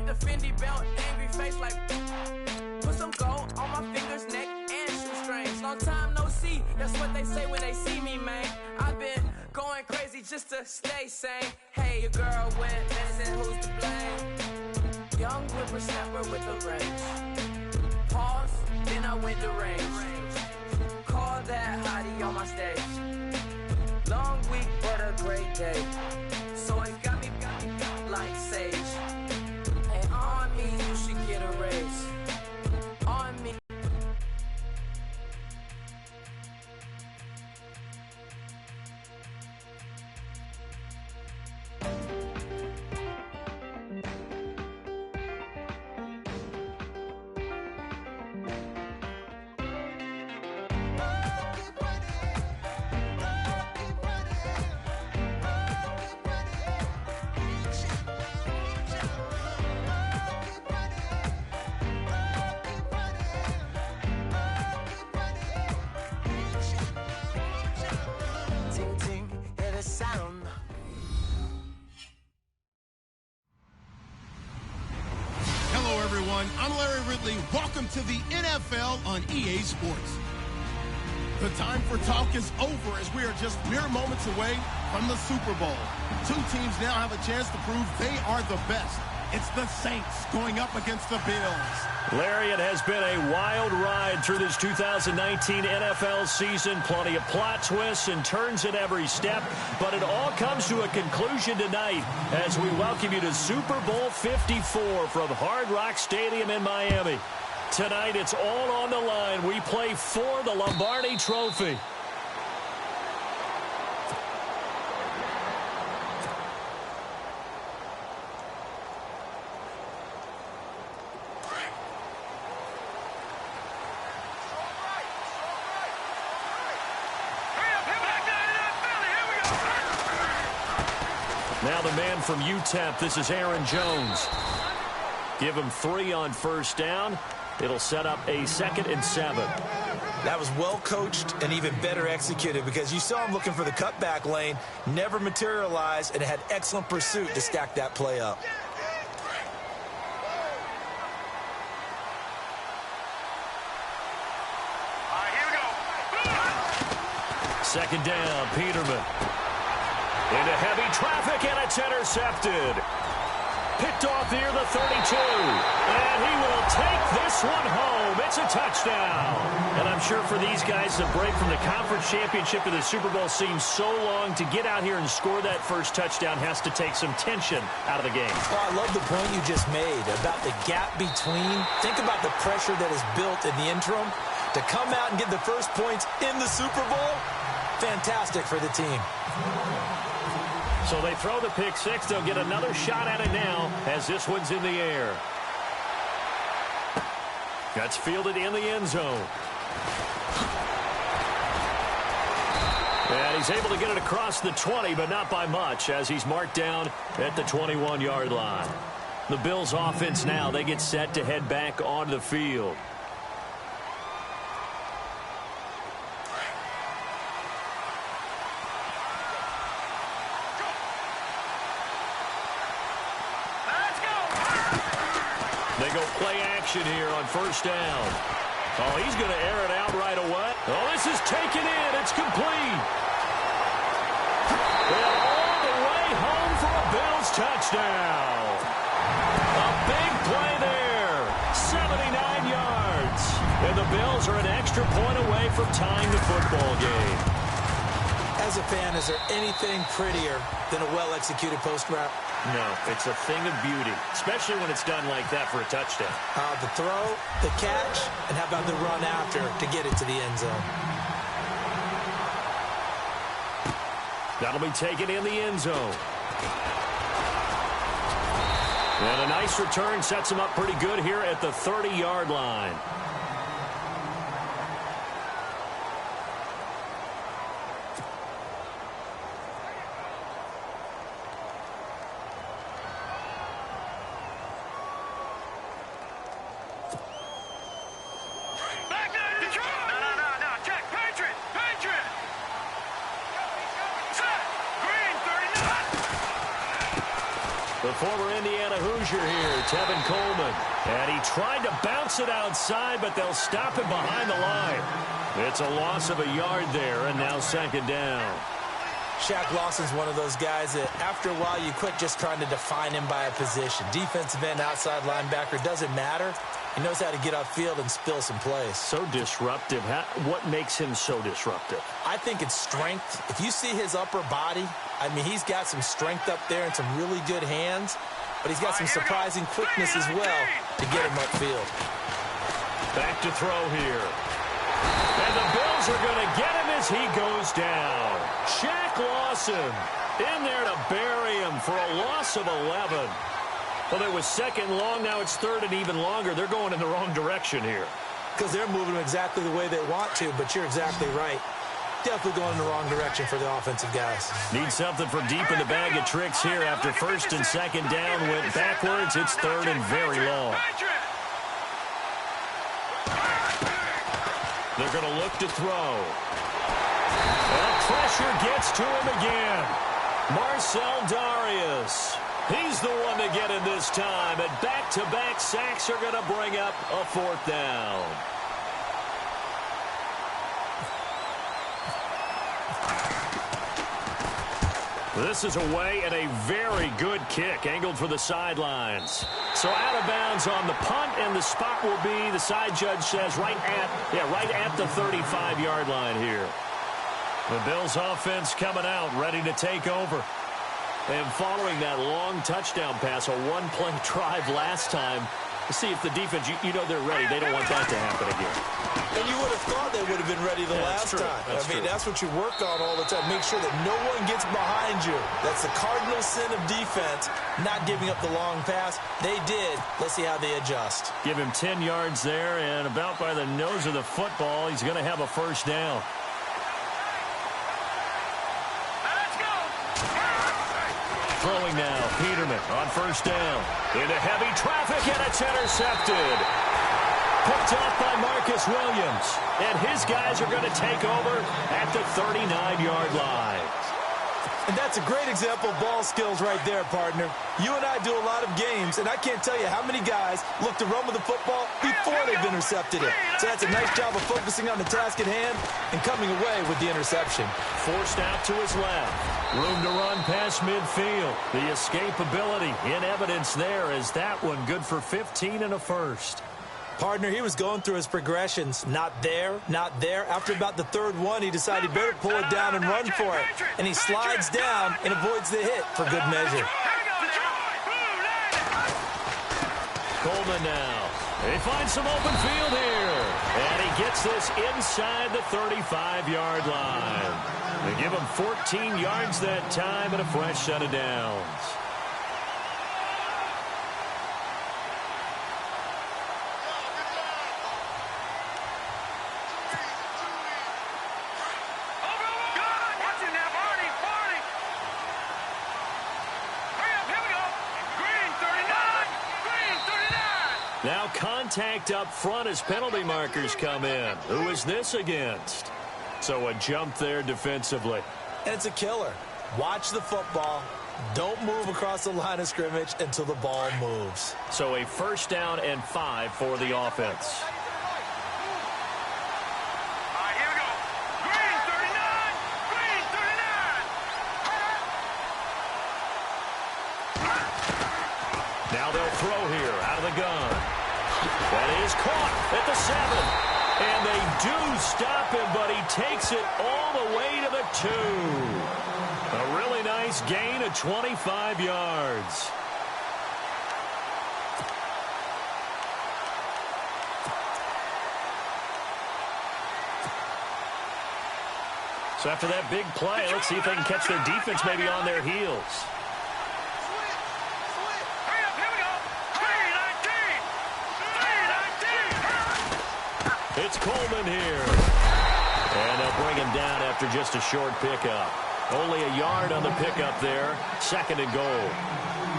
with the Fendi belt, angry face like put some gold on my fingers, neck, and shoestrings. Long time no see, that's what they say when they see me, man. I've been going crazy just to stay sane. Hey, your girl went missing, who's to blame? Young whippersnapper with a range. Pause, then I went to range. Call that hottie on my stage. Long week, but a great day. So it got me like sage. And on me, you should get a raise. On me. I'm Larry Ridley. Welcome to the NFL on EA Sports. The time for talk is over as we are just mere moments away from the Super Bowl. Two teams now have a chance to prove they are the best. It's the Saints going up against the Bills. Larry, it has been a wild ride through this 2019 NFL season. Plenty of plot twists and turns at every step. But it all comes to a conclusion tonight as we welcome you to Super Bowl 54 from Hard Rock Stadium in Miami. Tonight, it's all on the line. We play for the Lombardi Trophy. Now the man from UTEP, this is Aaron Jones. Give him 3 on first down. It'll set up a 2nd and 7. That was well coached and even better executed because you saw him looking for the cutback lane, never materialized, and had excellent pursuit to stack that play up. All right, here we go. 2nd down, Peterman. Into heavy traffic, and it's intercepted. Picked off near the 32. And he will take this one home. It's a touchdown. And I'm sure for these guys, the break from the conference championship to the Super Bowl seems so long. To get out here and score that first touchdown has to take some tension out of the game. Oh, I love the point you just made about the gap between. Think about the pressure that is built in the interim. To come out and get the first points in the Super Bowl, fantastic for the team. So they throw the pick six. They'll get another shot at it now as this one's in the air. That's fielded in the end zone. And he's able to get it across the 20, but not by much as he's marked down at the 21-yard line. The Bills offense now, they get set to head back onto the field. They go play action here on first down. Oh, he's going to air it out right away. Oh, this is taken in. It's complete. And all the way home for a Bills touchdown. A big play there. 79 yards. And the Bills are an extra point away from tying the football game. As a fan, is there anything prettier than a well-executed post route? No, it's a thing of beauty, especially when it's done like that for a touchdown. The throw, the catch, and how about the run after to get it to the end zone? That'll be taken in the end zone. And a nice return sets him up pretty good here at the 30-yard line. The former Indiana Hoosier here, Tevin Coleman. And he tried to bounce it outside, but they'll stop him behind the line. It's a loss of a yard there, and now second down. Shaq Lawson's one of those guys that after a while you quit just trying to define him by a position. Defensive end, outside linebacker, doesn't matter. He knows how to get upfield and spill some plays. So disruptive. What makes him so disruptive? I think it's strength. If you see his upper body, I mean, he's got some strength up there and some really good hands, but he's got some surprising quickness as well to get him upfield. Back to throw here. And the Bills are going to get him as he goes down. Shaq Lawson in there to bury him for a loss of 11. Well, it was second long. Now it's third and even longer. They're going in the wrong direction here. Because they're moving exactly the way they want to, but you're exactly right. Definitely going in the wrong direction for the offensive guys. Need something from deep in the bag of tricks here. After first and second down went backwards, it's third and very long. They're going to look to throw. And pressure gets to him again. Marcel Darius. He's the one to get in this time. And back-to-back sacks are going to bring up a fourth down. This is away and a very good kick, angled for the sidelines. So out of bounds on the punt, and the spot will be, the side judge says, right at the 35-yard line here. The Bills offense coming out, ready to take over. And following that long touchdown pass, a one-play drive last time, see if the defense, you know they're ready. They don't want that to happen again. And you would have thought they would have been ready the last time. That's what you work on all the time. Make sure that no one gets behind you. That's the cardinal sin of defense, not giving up the long pass. They did. Let's see how they adjust. Give him 10 yards there, and about by the nose of the football, he's going to have a first down. Throwing now, Peterman on first down. Into heavy traffic, and it's intercepted. Picked off by Marcus Williams. And his guys are going to take over at the 39-yard line. And that's a great example of ball skills right there, partner. You and I do a lot of games, and I can't tell you how many guys look to run with the football before they've intercepted it. So that's a nice job of focusing on the task at hand and coming away with the interception. Forced out to his left. Room to run past midfield. The escapability in evidence there as that one good for 15 and a first. Partner, he was going through his progressions. Not there, not there. After about the third one, he decided he better pull it down and run for it. And he slides down and avoids the hit for good measure. Coleman now. They find some open field here. And he gets this inside the 35-yard line. They give him 14 yards that time and a fresh set of downs. Now contact up front as penalty markers come in. Who is this against? So a jump there defensively. And it's a killer. Watch the football. Don't move across the line of scrimmage until the ball moves. So a first down and 5 for the offense. Here we go. Green 39. Green 39. Now they'll throw here out of the gun. That is caught at the 7. And they do stop him, but he takes it all the way to the 2. A really nice gain of 25 yards. So after that big play, let's see if they can catch their defense maybe on their heels. It's Coleman here. And they'll bring him down after just a short pickup. Only a yard on the pickup there. Second and goal.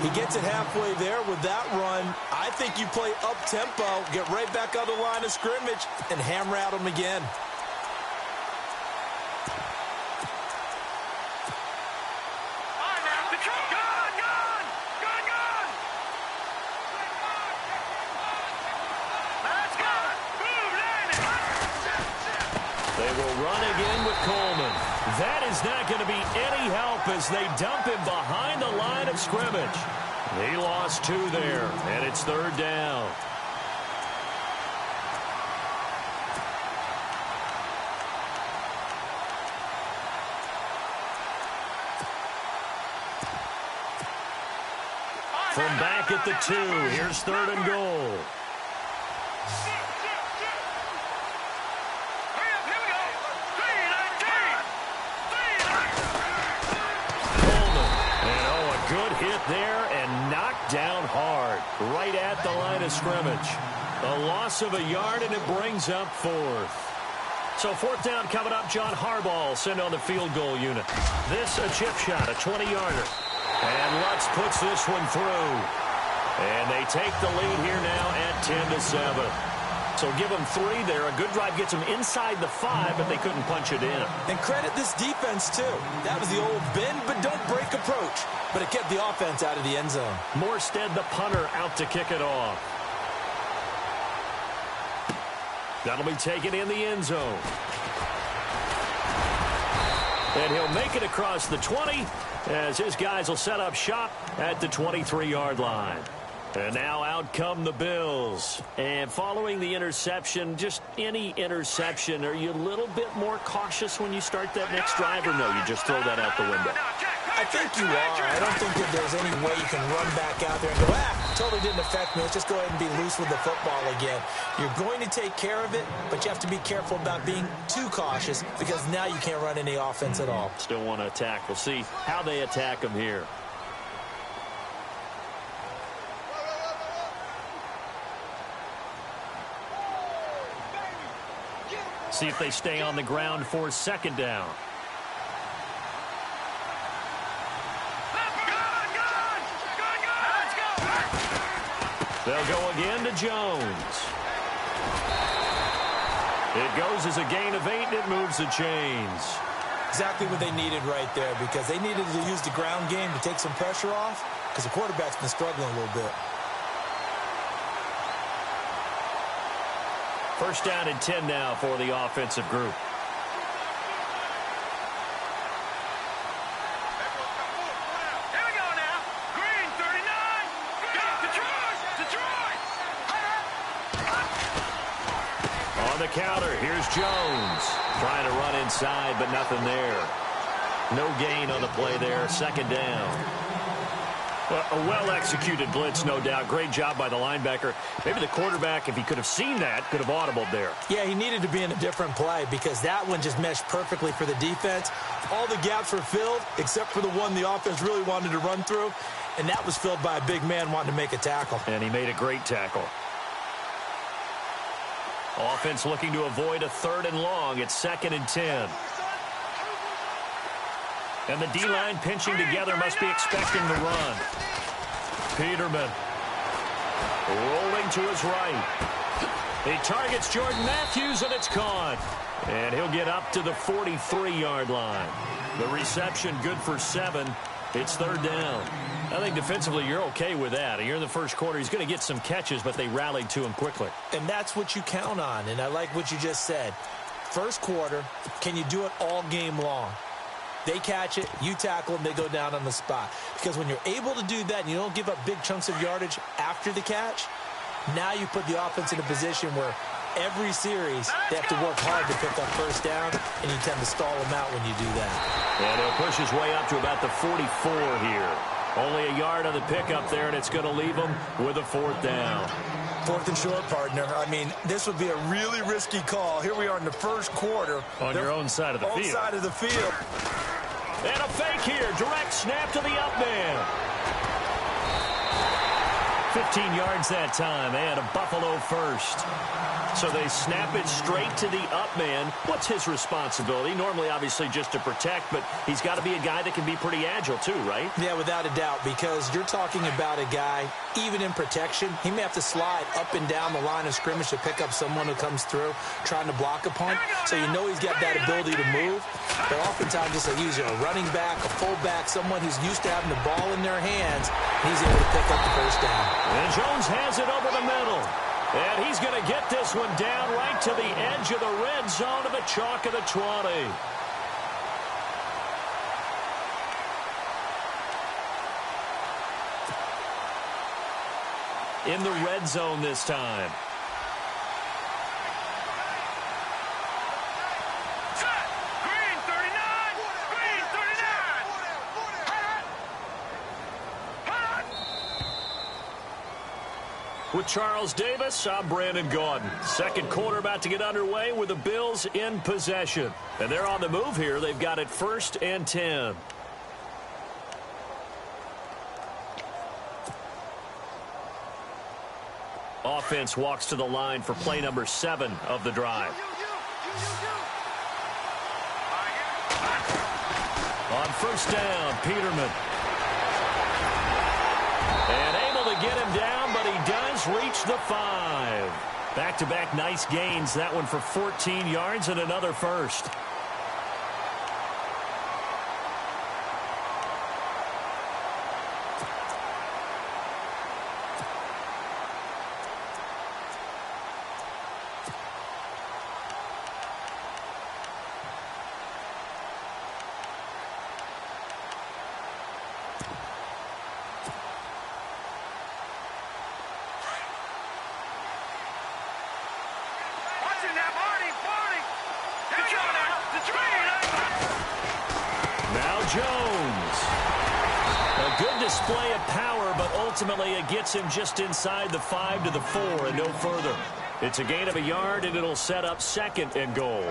He gets it halfway there with that run. I think you play up-tempo, get right back on the line of scrimmage, and hammer at him again. They will run again with Coleman. That is not going to be any help as they dump him behind the line of scrimmage. He lost 2 there, and it's 3rd down. From back at the 2, here's 3rd and goal. Good hit there and knocked down hard right at the line of scrimmage. A loss of a yard, and it brings up 4th. So 4th down coming up. John Harbaugh sent on the field goal unit. This a chip shot, a 20-yarder. And Lutz puts this one through. And they take the lead here now at 10-7. So give them 3 there. A good drive gets them inside the 5, but they couldn't punch it in. And credit this defense, too. That was the old bend but don't break approach. But it kept the offense out of the end zone. Morstead, the punter, out to kick it off. That'll be taken in the end zone. And he'll make it across the 20 as his guys will set up shop at the 23-yard line. And now out come the Bills. And following the interception, just any interception, are you a little bit more cautious when you start that next drive, or no, you just throw that out the window? I think you are. I don't think that there's any way you can run back out there and go, totally didn't affect me. Let's just go ahead and be loose with the football again. You're going to take care of it, but you have to be careful about being too cautious because now you can't run any offense at all. Still want to attack. We'll see how they attack them here. See if they stay on the ground for 2nd down. They'll go again to Jones. It goes as a gain of 8, and it moves the chains. Exactly what they needed right there, because they needed to use the ground game to take some pressure off, because the quarterback's been struggling a little bit. 1st down and 10 now for the offensive group. Here we go now. Green, 39. Go, Detroit. On the counter, here's Jones. Trying to run inside, but nothing there. No gain on the play there. 2nd down. Well, a well-executed blitz, no doubt. Great job by the linebacker. Maybe the quarterback, if he could have seen that, could have audibled there. Yeah, he needed to be in a different play because that one just meshed perfectly for the defense. All the gaps were filled except for the one the offense really wanted to run through, and that was filled by a big man wanting to make a tackle. And he made a great tackle. Offense looking to avoid a 3rd and long. It's 2nd and 10. And the D-line pinching together, must be expecting the run. Peterman rolling to his right. He targets Jordan Matthews, and it's caught. And he'll get up to the 43-yard line. The reception good for 7. It's 3rd down. I think defensively you're okay with that. You're in the first quarter. He's going to get some catches, but they rallied to him quickly. And that's what you count on, and I like what you just said. First quarter, can you do it all game long? They catch it, you tackle them, they go down on the spot. Because when you're able to do that and you don't give up big chunks of yardage after the catch, now you put the offense in a position where every series they have to work hard to pick up 1st down, and you tend to stall them out when you do that. And he'll push his way up to about the 44 here. Only a yard on the pickup there, and it's going to leave him with a 4th down. 4th and short, partner. I mean, this would be a really risky call. Here we are in the first quarter. On your own side of the field. Own side of the field. And a fake here. Direct snap to the up man. 15 yards that time, and a Buffalo first. So they snap it straight to the up man. What's his responsibility? Normally, obviously, just to protect, but he's got to be a guy that can be pretty agile too, right? Yeah, without a doubt, because you're talking about a guy, even in protection, he may have to slide up and down the line of scrimmage to pick up someone who comes through trying to block a punt. So you know he's got that ability to move. But oftentimes, just like using a running back, a fullback, someone who's used to having the ball in their hands, he's able to pick up the 1st down. And Jones has it over the middle. And he's going to get this one down right to the edge of the red zone of the chalk of the 20. In the red zone this time. Green 39! Green 39! With Charles Davis, I'm Brandon Gaudin. Second quarter about to get underway with the Bills in possession. And they're on the move here. They've got it 1st and 10. Offense walks to the line for play number 7 of the drive. On 1st down, Peterman. And able to get him down, but he does reach the 5. Back-to-back nice gains. That one for 14 yards and another first. Jones. A good display of power, but ultimately it gets him just inside the 5 to the 4 and no further. It's a gain of a yard, and it'll set up 2nd and goal.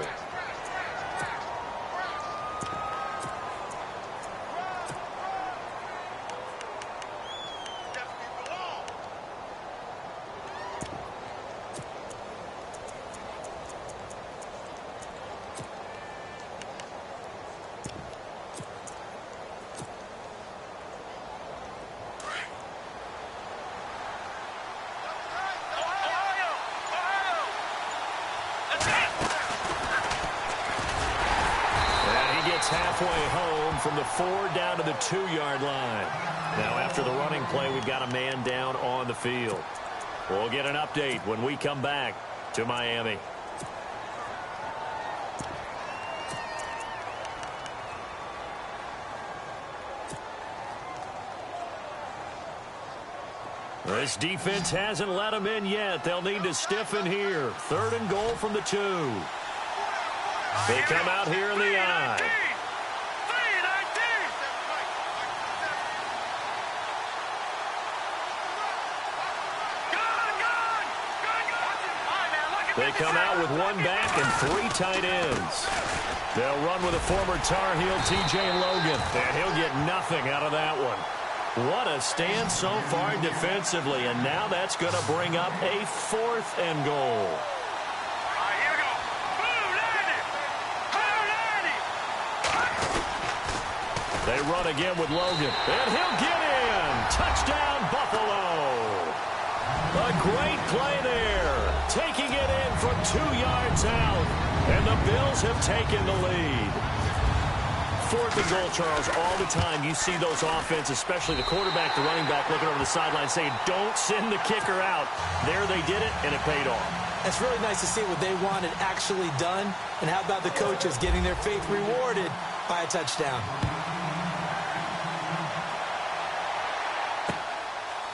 Halfway home from the 4 down to the 2-yard line. Now after the running play, we've got a man down on the field. We'll get an update when we come back to Miami. This defense hasn't let them in yet. They'll need to stiffen here. 3rd and goal from the 2. They come out here in the I. They come out with 1 back and 3 tight ends. They'll run with a former Tar Heel, T.J. Logan, and he'll get nothing out of that one. What a stand so far defensively, and now that's going to bring up a 4th and goal. Here we go. They run again with Logan, and he'll get in. Touchdown, Buffalo. A great play there, taking it in from 2 yards out, and the Bills have taken the lead. 4th and goal, Charles. All the time you see those offenses, especially the quarterback, the running back, looking over the sideline saying, don't send the kicker out. There they did it, and it paid off. It's really nice to see what they wanted actually done. And how about the coaches getting their faith rewarded by a touchdown?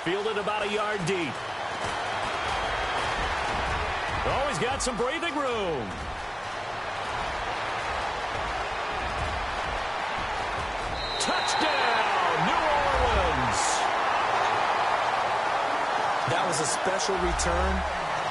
Fielded about a yard deep. Always got some breathing room. Touchdown, New Orleans. That was a special return,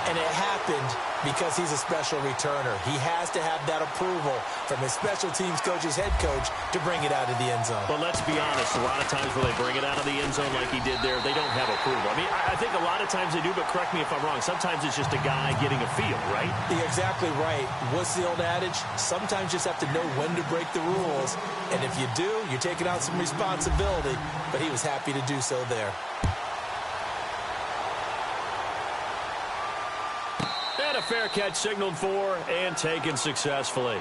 and it happened because he's a special returner. He has to have that approval from his special teams coach's head coach to bring it out of the end zone. But let's be honest, a lot of times when they bring it out of the end zone like he did there, they don't have approval. I mean, I think a lot of times they do, but correct me if I'm wrong. Sometimes it's just a guy getting a feel, right? You're exactly right. What's the old adage? Sometimes you just have to know when to break the rules. And if you do, you're taking out some responsibility. But he was happy to do so there. And a fair catch signaled for and taken successfully.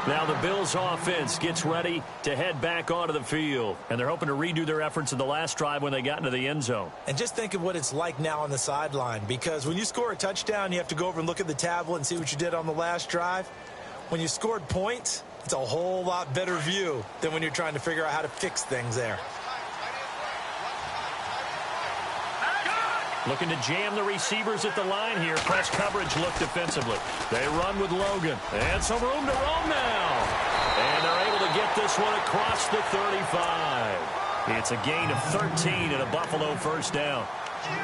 Now the Bills offense gets ready to head back onto the field. And they're hoping to redo their efforts in the last drive when they got into the end zone. And just think of what it's like now on the sideline. Because when you score a touchdown, you have to go over and look at the tablet and see what you did on the last drive. When you scored points, it's a whole lot better view than when you're trying to figure out how to fix things there. Looking to jam the receivers at the line here. Press coverage look defensively. They run with Logan. And some room to roam now. And they're able to get this one across the 35. It's a gain of 13 and a Buffalo first down.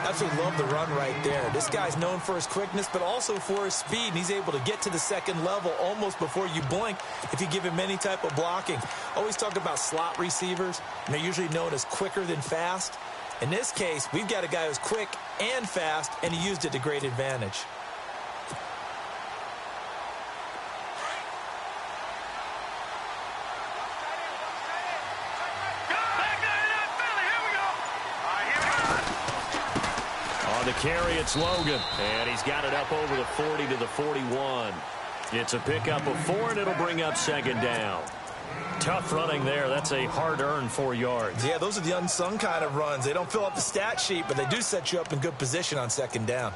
Absolutely love the run right there. This guy's known for his quickness, but also for his speed. And he's able to get to the second level almost before you blink if you give him any type of blocking. Always talk about slot receivers, and they're usually known as quicker than fast. In this case, we've got a guy who's quick and fast, and he used it to great advantage. On the carry, it's Logan, and he's got it up over the 40 to the 41. It's a pickup of 4, and it'll bring up second down. Tough running there. That's a hard-earned 4 yards. Yeah, those are the unsung kind of runs. They don't fill up the stat sheet, but they do set you up in good position on second down.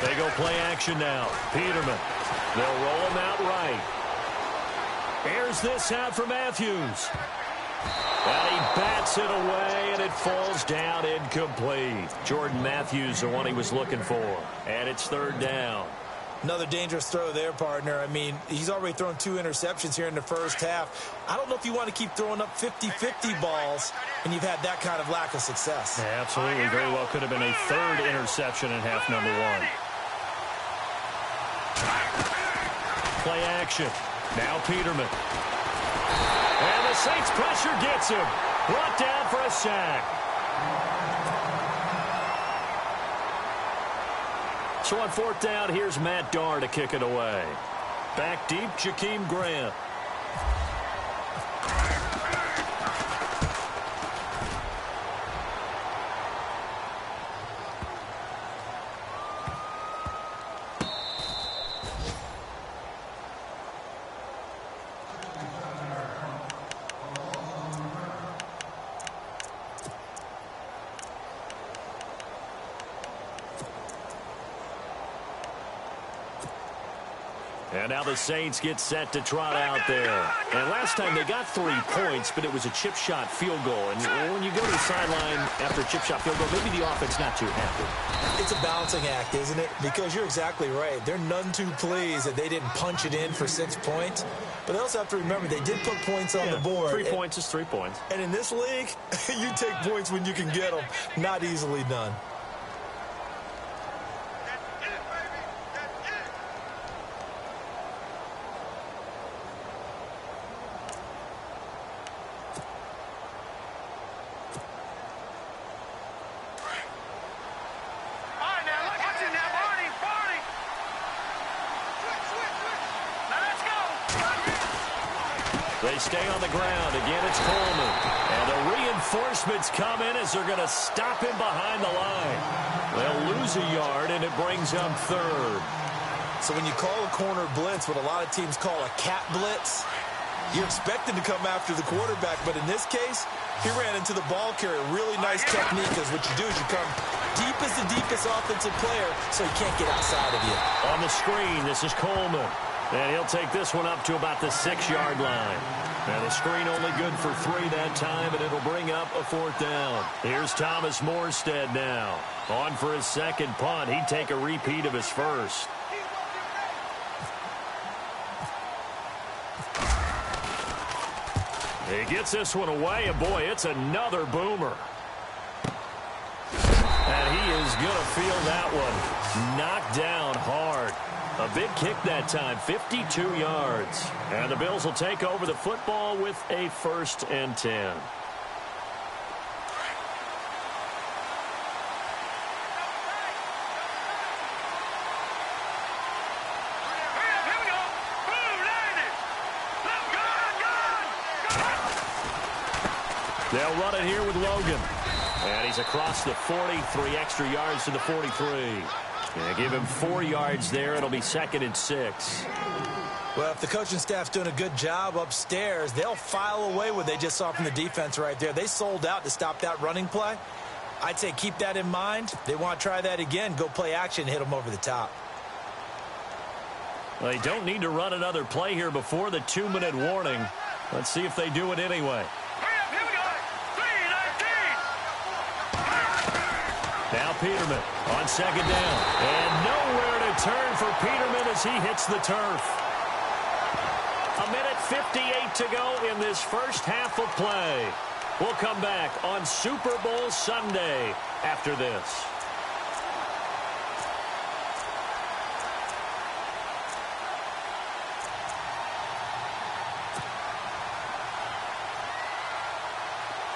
They go play action now. Peterman. They'll roll him out right. Here's this out for Matthews. And he bats it away, and it falls down incomplete. Jordan Matthews, the one he was looking for. And it's third down. Another dangerous throw there, partner. I mean, he's already thrown 2 interceptions here in the first half. I don't know if you want to keep throwing up 50-50 balls when you've had that kind of lack of success. Yeah, absolutely. Very well could have been a third interception in half number 1. Play action. Now Peterman. And the Saints pressure gets him. Brought down for a sack. So on fourth down, here's Matt Darr to kick it away. Back deep, Jakeem Grant. And now the Saints get set to trot out there. And last time they got 3 points, but it was a chip shot field goal. And when you go to the sideline after a chip shot field goal, maybe the offense not too happy. It's a balancing act, isn't it? Because you're exactly right. They're none too pleased that they didn't punch it in for 6 points. But they also have to remember they did put points on the board. 3 points is 3 points. And in this league, you take points when you can get them. Not easily done. They stay on the ground. Again, it's Coleman. And the reinforcements come in as they're going to stop him behind the line. They'll lose a yard, and it brings up third. So when you call a corner blitz, what a lot of teams call a cat blitz, you're expected to come after the quarterback. But in this case, he ran into the ball carrier. Really nice technique, because what you do is you come deep as the deepest offensive player, so he can't get outside of you. On the screen, this is Coleman. And he'll take this one up to about the 6-yard line. And the screen only good for 3 that time, and it'll bring up a fourth down. Here's Thomas Morstead now. On for his second punt. He'd take a repeat of his first. He gets this one away, and boy, it's another boomer. And he is going to feel that one knocked down hard. A big kick that time, 52 yards. And the Bills will take over the football with a 1st and 10. They'll run it here with Logan. And he's across the 40, 3 extra yards to the 43. Yeah, give him 4 yards there. It'll be 2nd and 6. Well, if the coaching staff's doing a good job upstairs, they'll file away what they just saw from the defense right there. They sold out to stop that running play. I'd say keep that in mind. They want to try that again. Go play action, hit them over the top. Well, they don't need to run another play here before the 2-minute warning. Let's see if they do it anyway. Now Peterman on 2nd down. And nowhere to turn for Peterman as he hits the turf. 1:58 to go in this first half of play. We'll come back on Super Bowl Sunday after this.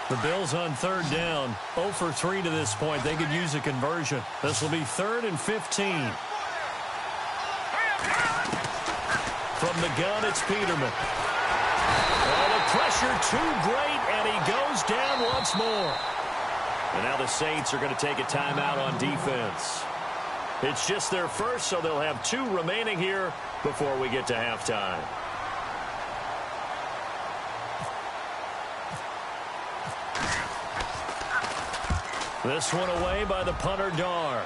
The Bills on 3rd down, 0 for 3 to this point. They could use a conversion. This will be 3rd and 15. From the gun, it's Peterman. Oh, the pressure too great, and he goes down once more. And now the Saints are going to take a timeout on defense. It's just their first, so they'll have 2 remaining here before we get to halftime. This one away by the punter, Dar.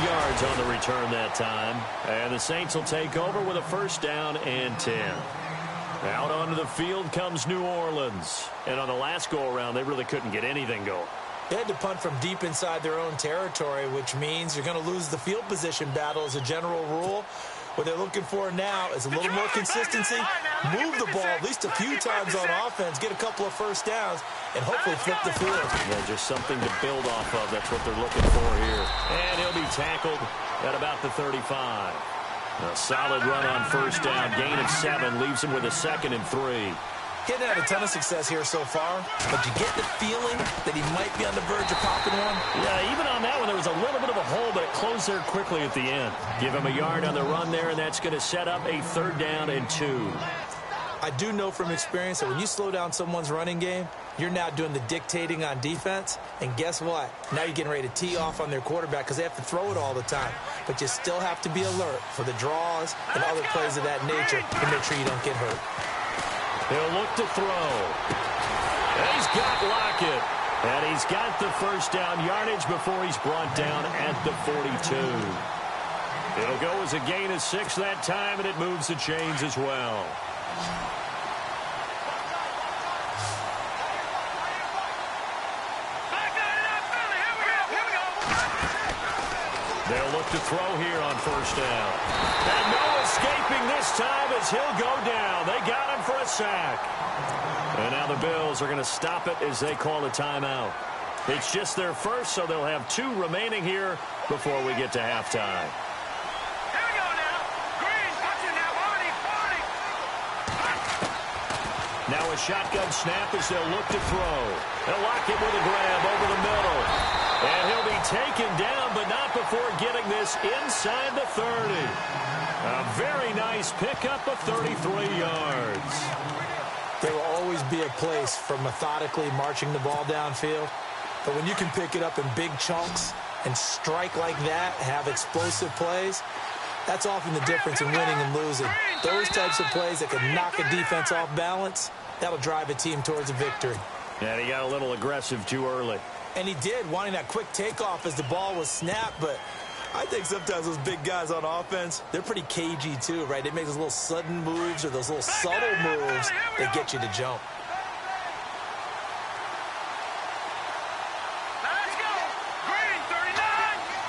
Yards on the return that time. And the Saints will take over with a 1st down and 10. Out onto the field comes New Orleans. And on the last go-around, they really couldn't get anything going. They had to punt from deep inside their own territory, which means you're going to lose the field position battle as a general rule. What they're looking for now is a little more consistency, move the ball at least a few times on offense, get a couple of 1st downs, and hopefully flip the field. Yeah, just something to build off of. That's what they're looking for here. And he'll be tackled at about the 35. A solid run on 1st down, gain of 7, leaves him with a 2nd and 3. He hadn't had a ton of success here so far, but you get the feeling that he might be on the verge of popping one. Yeah, even on that one, there was a little bit of a hole, but it closed there quickly at the end. Give him a yard on the run there, and that's going to set up a 3rd down and 2. I do know from experience that when you slow down someone's running game, you're now doing the dictating on defense, and guess what? Now you're getting ready to tee off on their quarterback because they have to throw it all the time. But you still have to be alert for the draws and other plays of that nature to make sure you don't get hurt. He'll look to throw. And he's got Lockett. And he's got the 1st down yardage before he's brought down at the 42. It'll go as a gain of 6 that time, and it moves the chains as well. They'll look to throw here on 1st down. And no escaping this time as he'll go down. They got him for a sack. And now the Bills are going to stop it as they call a timeout. It's just their first, so they'll have 2 remaining here before we get to halftime. Here we go now. Green, touching now. 40. Now a shotgun snap as they'll look to throw. They'll lock it with a grab over the middle. And he'll be taken down, but not before getting this inside the 30. A very nice pickup of 33 yards. There will always be a place for methodically marching the ball downfield. But when you can pick it up in big chunks and strike like that, have explosive plays, that's often the difference in winning and losing. Those types of plays that can knock a defense off balance, that'll drive a team towards a victory. And he got a little aggressive too early. And he did, wanting that quick takeoff as the ball was snapped, but I think sometimes those big guys on offense, they're pretty cagey too, right? They make those little sudden moves or those little subtle moves that get you to jump. Let's go. Green 39.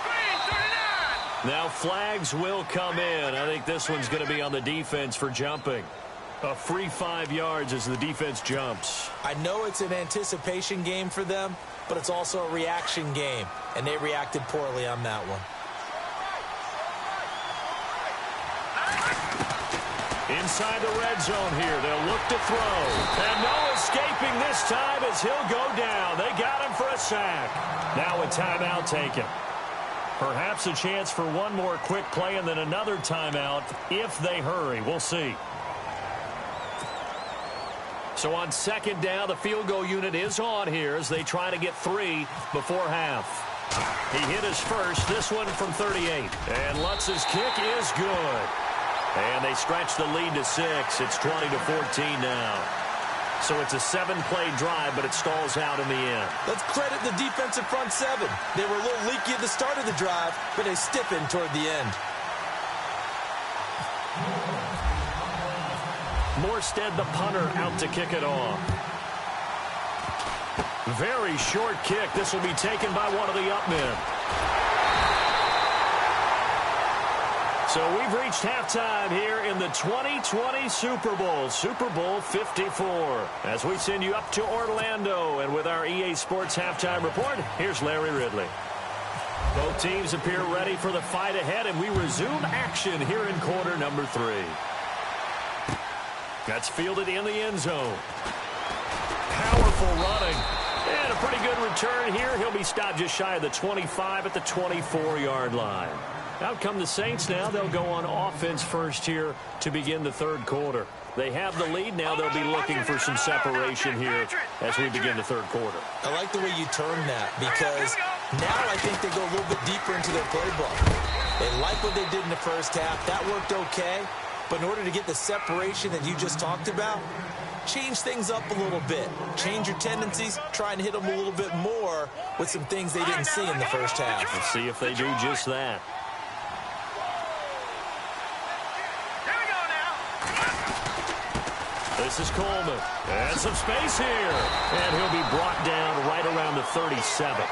Green 39. Now flags will come in. I think this one's going to be on the defense for jumping. A free 5 yards as the defense jumps. I know it's an anticipation game for them, but it's also a reaction game, and they reacted poorly on that one. Inside the red zone here, they'll look to throw. And no escaping this time as he'll go down. They got him for a sack. Now a timeout taken. Perhaps a chance for one more quick play and then another timeout if they hurry. We'll see. So on second down, the field goal unit is on here as they try to get 3 before half. He hit his first, this one from 38. And Lutz's kick is good. And they stretch the lead to 6. It's 20-14 now. So it's a 7-play drive, but it stalls out in the end. Let's credit the defensive front 7. They were a little leaky at the start of the drive, but they stiffened toward the end. Morstead, the punter, out to kick it off. Very short kick. This will be taken by one of the up men. So we've reached halftime here in the 2020 Super Bowl, Super Bowl 54. As we send you up to Orlando, and with our EA Sports Halftime Report, here's Larry Ridley. Both teams appear ready for the fight ahead, and we resume action here in quarter number 3. That's fielded in the end zone. Powerful running. And a pretty good return here. He'll be stopped just shy of the 25 at the 24-yard line. Out come the Saints now. They'll go on offense first here to begin the third quarter. They have the lead. Now they'll be looking for some separation here as we begin the third quarter. I like the way you term that because now I think they go a little bit deeper into their playbook. They like what they did in the first half. That worked okay. But in order to get the separation that you just talked about, change things up a little bit. Change your tendencies. Try and hit them a little bit more with some things they didn't see in the first half. Let's see if they do just that. Here we go now. This is Coleman. And some space here. And he'll be brought down right around the 37.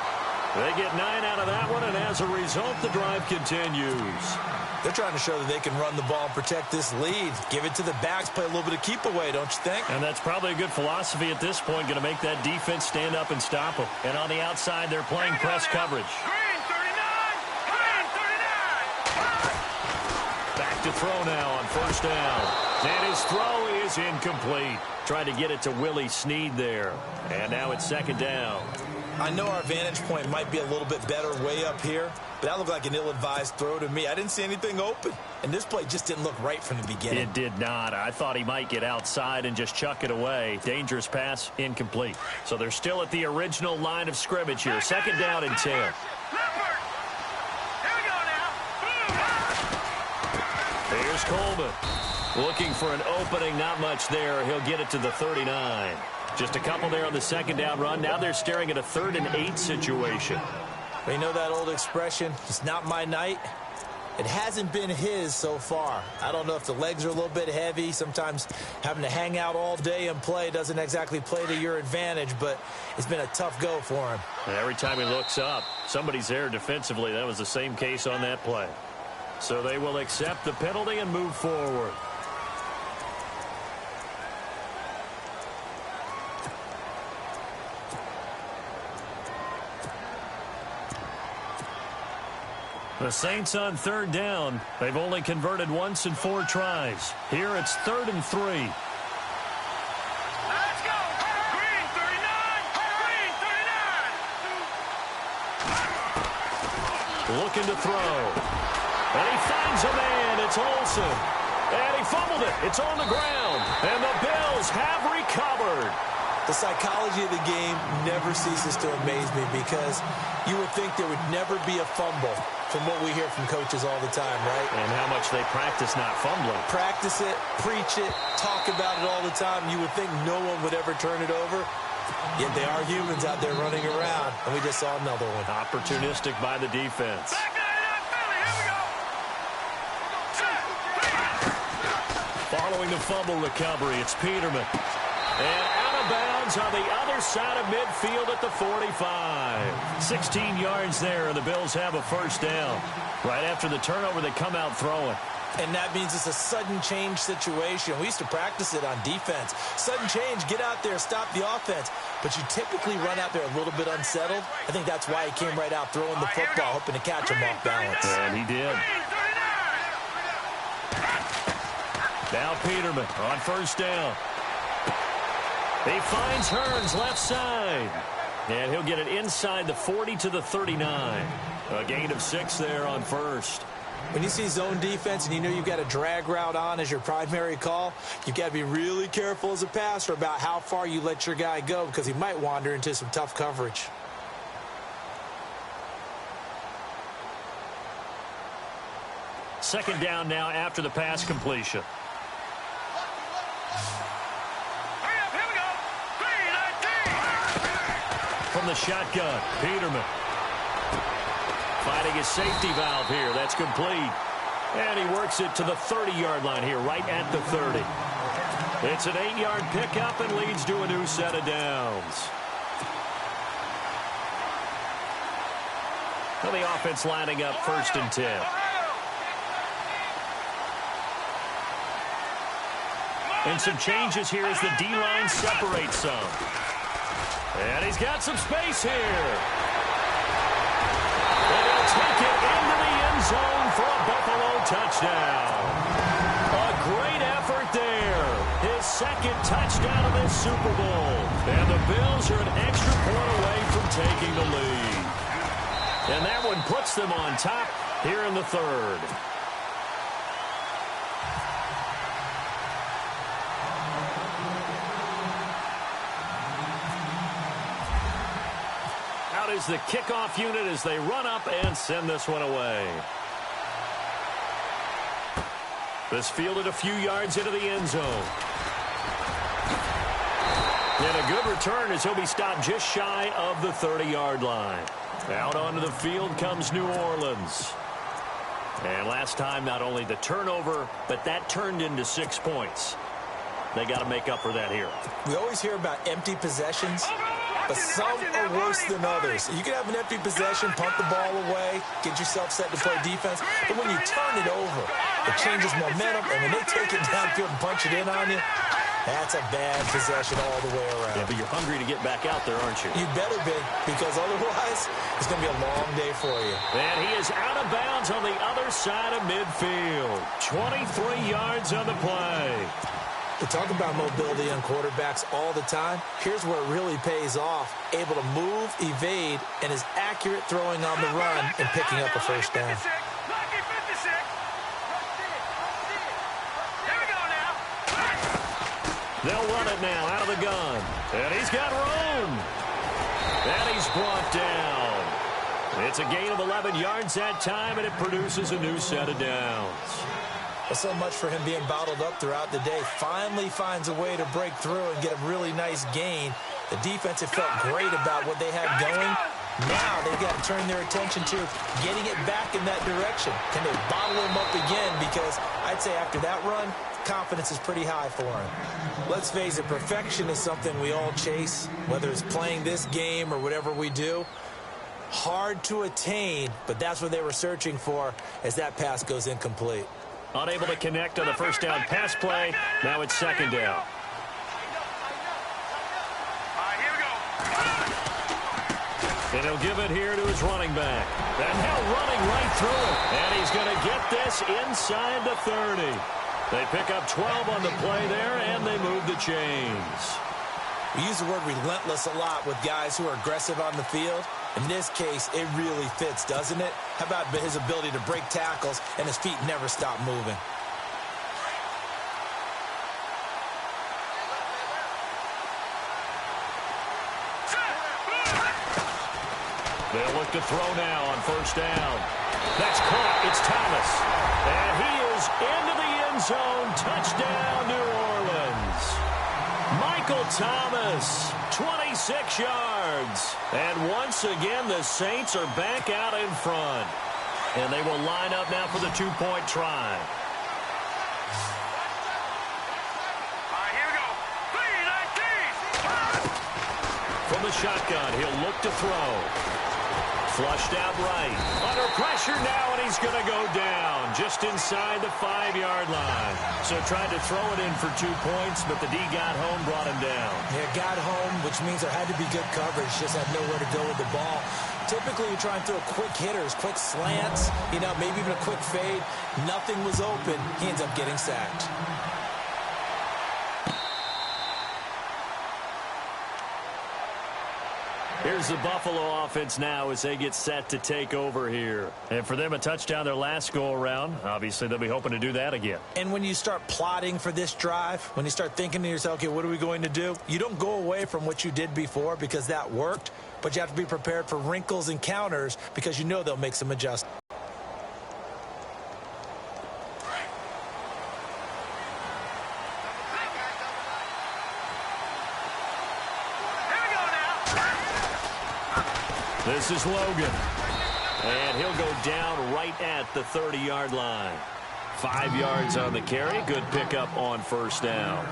They get 9 out of that one, and as a result, the drive continues. They're trying to show that they can run the ball and protect this lead. Give it to the backs, play a little bit of keep away, don't you think? And that's probably a good philosophy at this point, going to make that defense stand up and stop them. And on the outside, they're playing press coverage. Green 39! Green 39! Back to throw now on first down. And his throw is incomplete. Trying to get it to Willie Snead there. And now it's second down. I know our vantage point might be a little bit better way up here, but that looked like an ill-advised throw to me. I didn't see anything open, and this play just didn't look right from the beginning. It did not. I thought he might get outside and just chuck it away. Dangerous pass, incomplete. So they're still at the original line of scrimmage here. Second down and 10. Leopard! Here we go now. Here's Coleman. Looking for an opening, not much there. He'll get it to the 39. Just a couple there on the second down run. Now they're staring at a 3rd and 8 situation. You know that old expression, it's not my night? It hasn't been his so far. I don't know if the legs are a little bit heavy. Sometimes having to hang out all day and play doesn't exactly play to your advantage, but it's been a tough go for him. And every time he looks up, somebody's there defensively. That was the same case on that play. So they will accept the penalty and move forward. The Saints on third down. They've only converted once in 4 tries. Here it's 3rd and 3. Let's go! Green 39! Green 39! Looking to throw. And he finds a man. It's Olsen. And he fumbled it. It's on the ground. And the Bills have recovered. The psychology of the game never ceases to amaze me because you would think there would never be a fumble from what we hear from coaches all the time, right? And how much they practice not fumbling. Practice it, preach it, talk about it all the time. You would think no one would ever turn it over. Yet they are humans out there running around, and we just saw another one. Opportunistic by the defense. Back to that Philly. Here we go. Following the fumble recovery, it's Peterman. And out of bounds on the other side of midfield at the 45. 16 yards there, and the Bills have a first down. Right after the turnover, they come out throwing. And that means it's a sudden change situation. We used to practice it on defense. Sudden change, get out there, stop the offense. But you typically run out there a little bit unsettled. I think that's why he came right out throwing the football, hoping to catch him off balance. And he did. Now Peterman on first down. He finds Hearns left side. And he'll get it inside the 40 to the 39. A gain of 6 there on first. When you see zone defense and you know you've got a drag route on as your primary call, you've got to be really careful as a passer about how far you let your guy go because he might wander into some tough coverage. Second down now after the pass completion. From the shotgun, Peterman. Finding his safety valve here. That's complete. And he works it to the 30-yard line here, right at the 30. It's an 8-yard pickup and leads to a new set of downs. Well, the offense lining up 1st and 10. And some changes here as the D-line separates some. And he's got some space here. And he'll take it into the end zone for a Buffalo touchdown. A great effort there. His 2nd touchdown of this Super Bowl. And the Bills are an extra point away from taking the lead. And that one puts them on top here in the 3rd. Is the kickoff unit as they run up and send this one away. This fielded a few yards into the end zone. And a good return as he'll be stopped just shy of the 30-yard line. Out onto the field comes New Orleans. And last time, not only the turnover, but that turned into 6 points. They got to make up for that here. We always hear about empty possessions, but some are worse than others. You can have an empty possession, punt the ball away, get yourself set to play defense, but when you turn it over, it changes momentum, and when they take it downfield and punch it in on you, that's a bad possession all the way around. Yeah, but you're hungry to get back out there, aren't you? You better be, because otherwise, it's going to be a long day for you. And he is out of bounds on the other side of midfield. 23 yards on the play. We talk about mobility on quarterbacks all the time. Here's where it really pays off. Able to move, evade, and is accurate throwing on the run and picking up a first down. They'll run it now out of the gun. And he's got room. And he's brought down. It's a gain of 11 yards that time, and it produces a new set of downs. Well, so much for him being bottled up throughout the day. Finally finds a way to break through and get a really nice gain. The defense have felt great about what they had going. Now they've got to turn their attention to getting it back in that direction. Can they bottle him up again? Because I'd say after that run, confidence is pretty high for him. Let's face it, perfection is something we all chase, whether it's playing this game or whatever we do. Hard to attain, but that's what they were searching for as that pass goes incomplete. Unable to connect on the first down pass play. Now it's 2nd down. Here we go. And he'll give it here to his running back. And now running right through it. And he's going to get this inside the 30. They pick up 12 on the play there, and they move the chains. We use the word relentless a lot with guys who are aggressive on the field. In this case, it really fits, doesn't it? How about his ability to break tackles and his feet never stop moving? They'll look to throw now on first down. That's caught. It's Thomas. And he is into the end zone. Touchdown, New Orleans. Michael Thomas, 26 yards. And once again, the Saints are back out in front. And they will line up now for the 2-point try. Here we go. 3-19. From the shotgun, he'll look to throw. Flushed out right. Under pressure now, and he's going to go down just inside the 5-yard line. So tried to throw it in for 2 points, but the D got home, brought him down. Yeah, got home, which means there had to be good coverage. Just had nowhere to go with the ball. Typically, you try and throw quick hitters, quick slants, maybe even a quick fade. Nothing was open. He ends up getting sacked. Here's the Buffalo offense now as they get set to take over here. And for them, a touchdown their last go-around. Obviously, they'll be hoping to do that again. And when you start plotting for this drive, when you start thinking to yourself, okay, what are we going to do? You don't go away from what you did before because that worked, but you have to be prepared for wrinkles and counters because you know they'll make some adjustments. This is Logan. And he'll go down right at the 30-yard line. 5 yards on the carry. Good pickup on first down.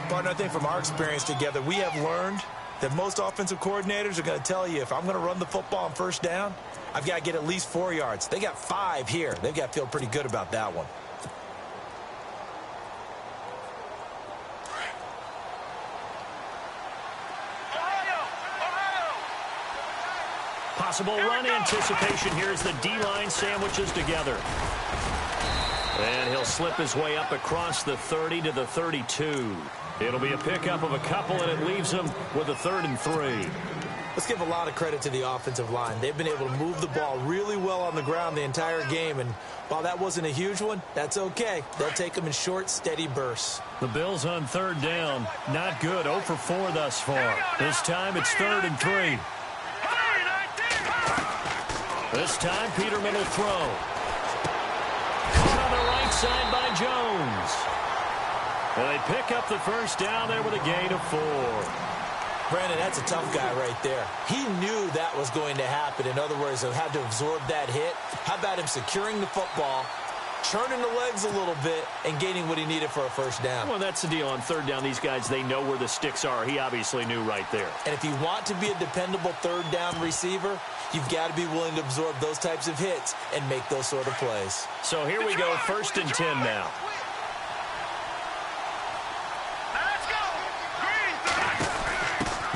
But I think from our experience together, we have learned that most offensive coordinators are going to tell you, if I'm going to run the football on first down, I've got to get at least 4 yards. They got 5 here. They've got to feel pretty good about that one. Possible run anticipation here as the D-line sandwiches together. And he'll slip his way up across the 30 to the 32. It'll be a pickup of a couple, and it leaves him with a 3rd and 3. Let's give a lot of credit to the offensive line. They've been able to move the ball really well on the ground the entire game, and while that wasn't a huge one, that's okay. They'll take them in short, steady bursts. The Bills on 3rd down. Not good. 0 for 4 thus far. This time it's 3rd and 3. This time, Peterman will throw. Caught on the right side by Jones. And they pick up the first down there with a gain of 4. Brandon, that's a tough guy right there. He knew that was going to happen. In other words, he had to absorb that hit. How about him securing the football, churning the legs a little bit, and gaining what he needed for a first down? Well, that's the deal. On 3rd down, these guys, they know where the sticks are. He obviously knew right there. And if you want to be a dependable 3rd down receiver, you've got to be willing to absorb those types of hits and make those sort of plays. So here we go, 1st and 10 now.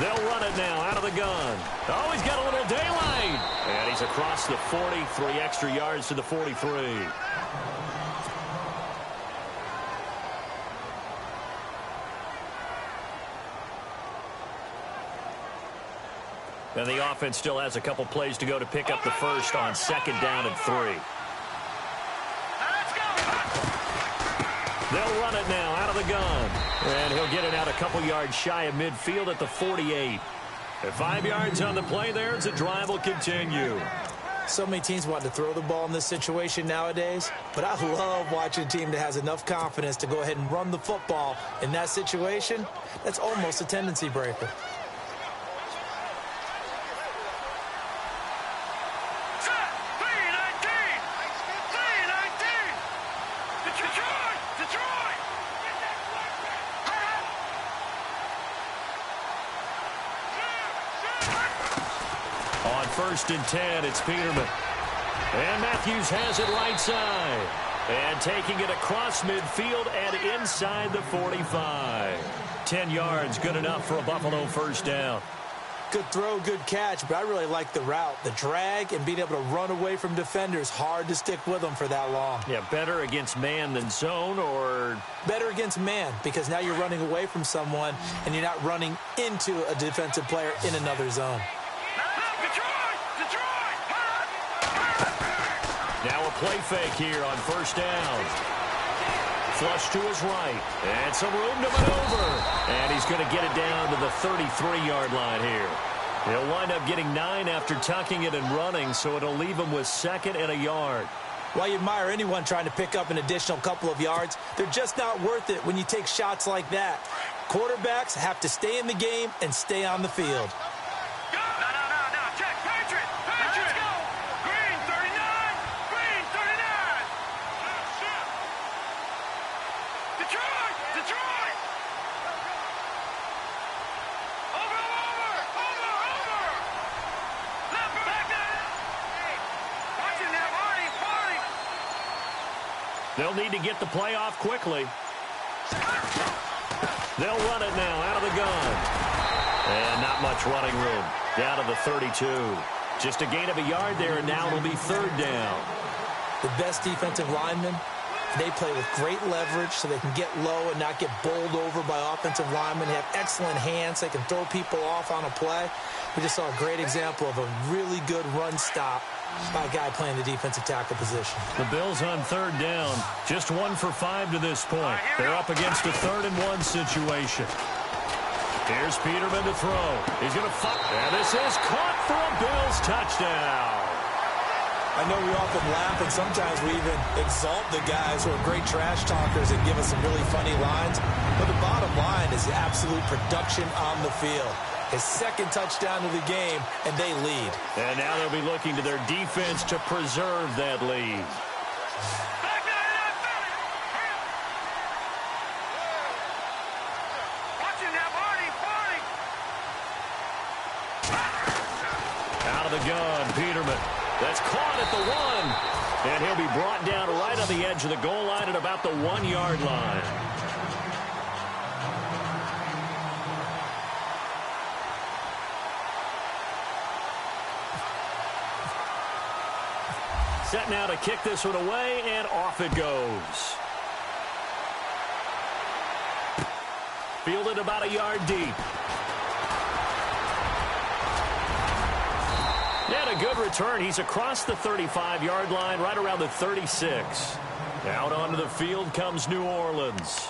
They'll run it now out of the gun. Oh, he's got a little daylight. And he's across the 40, 3 extra yards to the 43. And the offense still has a couple plays to go to pick up the first on 2nd down and 3. They'll run it now out of the gun. And he'll get it out a couple yards shy of midfield at the 48. At 5 yards on the play there as the drive will continue. So many teams want to throw the ball in this situation nowadays, but I love watching a team that has enough confidence to go ahead and run the football in that situation. That's almost a tendency breaker. On 1st and 10, it's Peterman. And Matthews has it right side. And taking it across midfield and inside the 45. 10 yards, good enough for a Buffalo first down. Good throw, good catch, but I really like the route. The drag and being able to run away from defenders, hard to stick with them for that long. Yeah, better against man than zone, or? Better against man, because now you're running away from someone and you're not running into a defensive player in another zone. Now a play fake here on first down. Flush to his right. And some room to maneuver. And he's going to get it down to the 33-yard line here. He'll wind up getting 9 after tucking it and running, so it'll leave him with 2nd and a yard. While you admire anyone trying to pick up an additional couple of yards, they're just not worth it when you take shots like that. Quarterbacks have to stay in the game and stay on the field. They'll need to get the play off quickly. They'll run it now out of the gun. And not much running room. Down to the 32. Just a gain of a yard there, and now it'll be 3rd down. The best defensive linemen They play with great leverage so they can get low and not get bowled over by offensive linemen. They have excellent hands. They can throw people off on a play. We just saw a great example of a really good run stop by a guy playing the defensive tackle position. The Bills on third down. Just 1 for 5 to this point. They're up against a 3rd-and-1 situation. Here's Peterman to throw. He's going to fuck. And this is caught for a Bills touchdown. I know we often laugh, and sometimes we even exalt the guys who are great trash talkers and give us some really funny lines. But the bottom line is the absolute production on the field. His 2nd touchdown of the game, and they lead. And now they'll be looking to their defense to preserve that lead. Out of the gun, Peterman. That's caught at the 1. And he'll be brought down right on the edge of the goal line at about the 1-yard line. Set now to kick this one away, and off it goes. Fielded about a yard deep. And a good return. He's across the 35-yard line, right around the 36. Out onto the field comes New Orleans.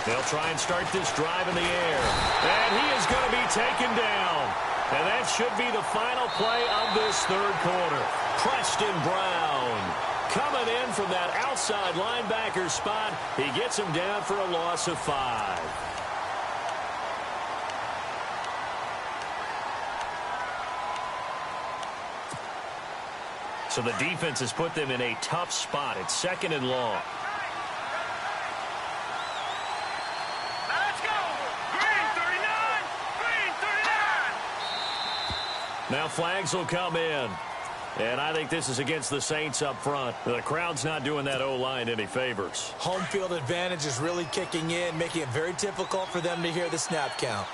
They'll try and start this drive in the air. And he is going to be taken down. And that should be the final play of this 3rd quarter. Preston Brown coming in from that outside linebacker spot. He gets him down for a loss of 5. So the defense has put them in a tough spot. It's 2nd and long. Now flags will come in. And I think this is against the Saints up front. The crowd's not doing that O-line any favors. Home field advantage is really kicking in, making it very difficult for them to hear the snap count.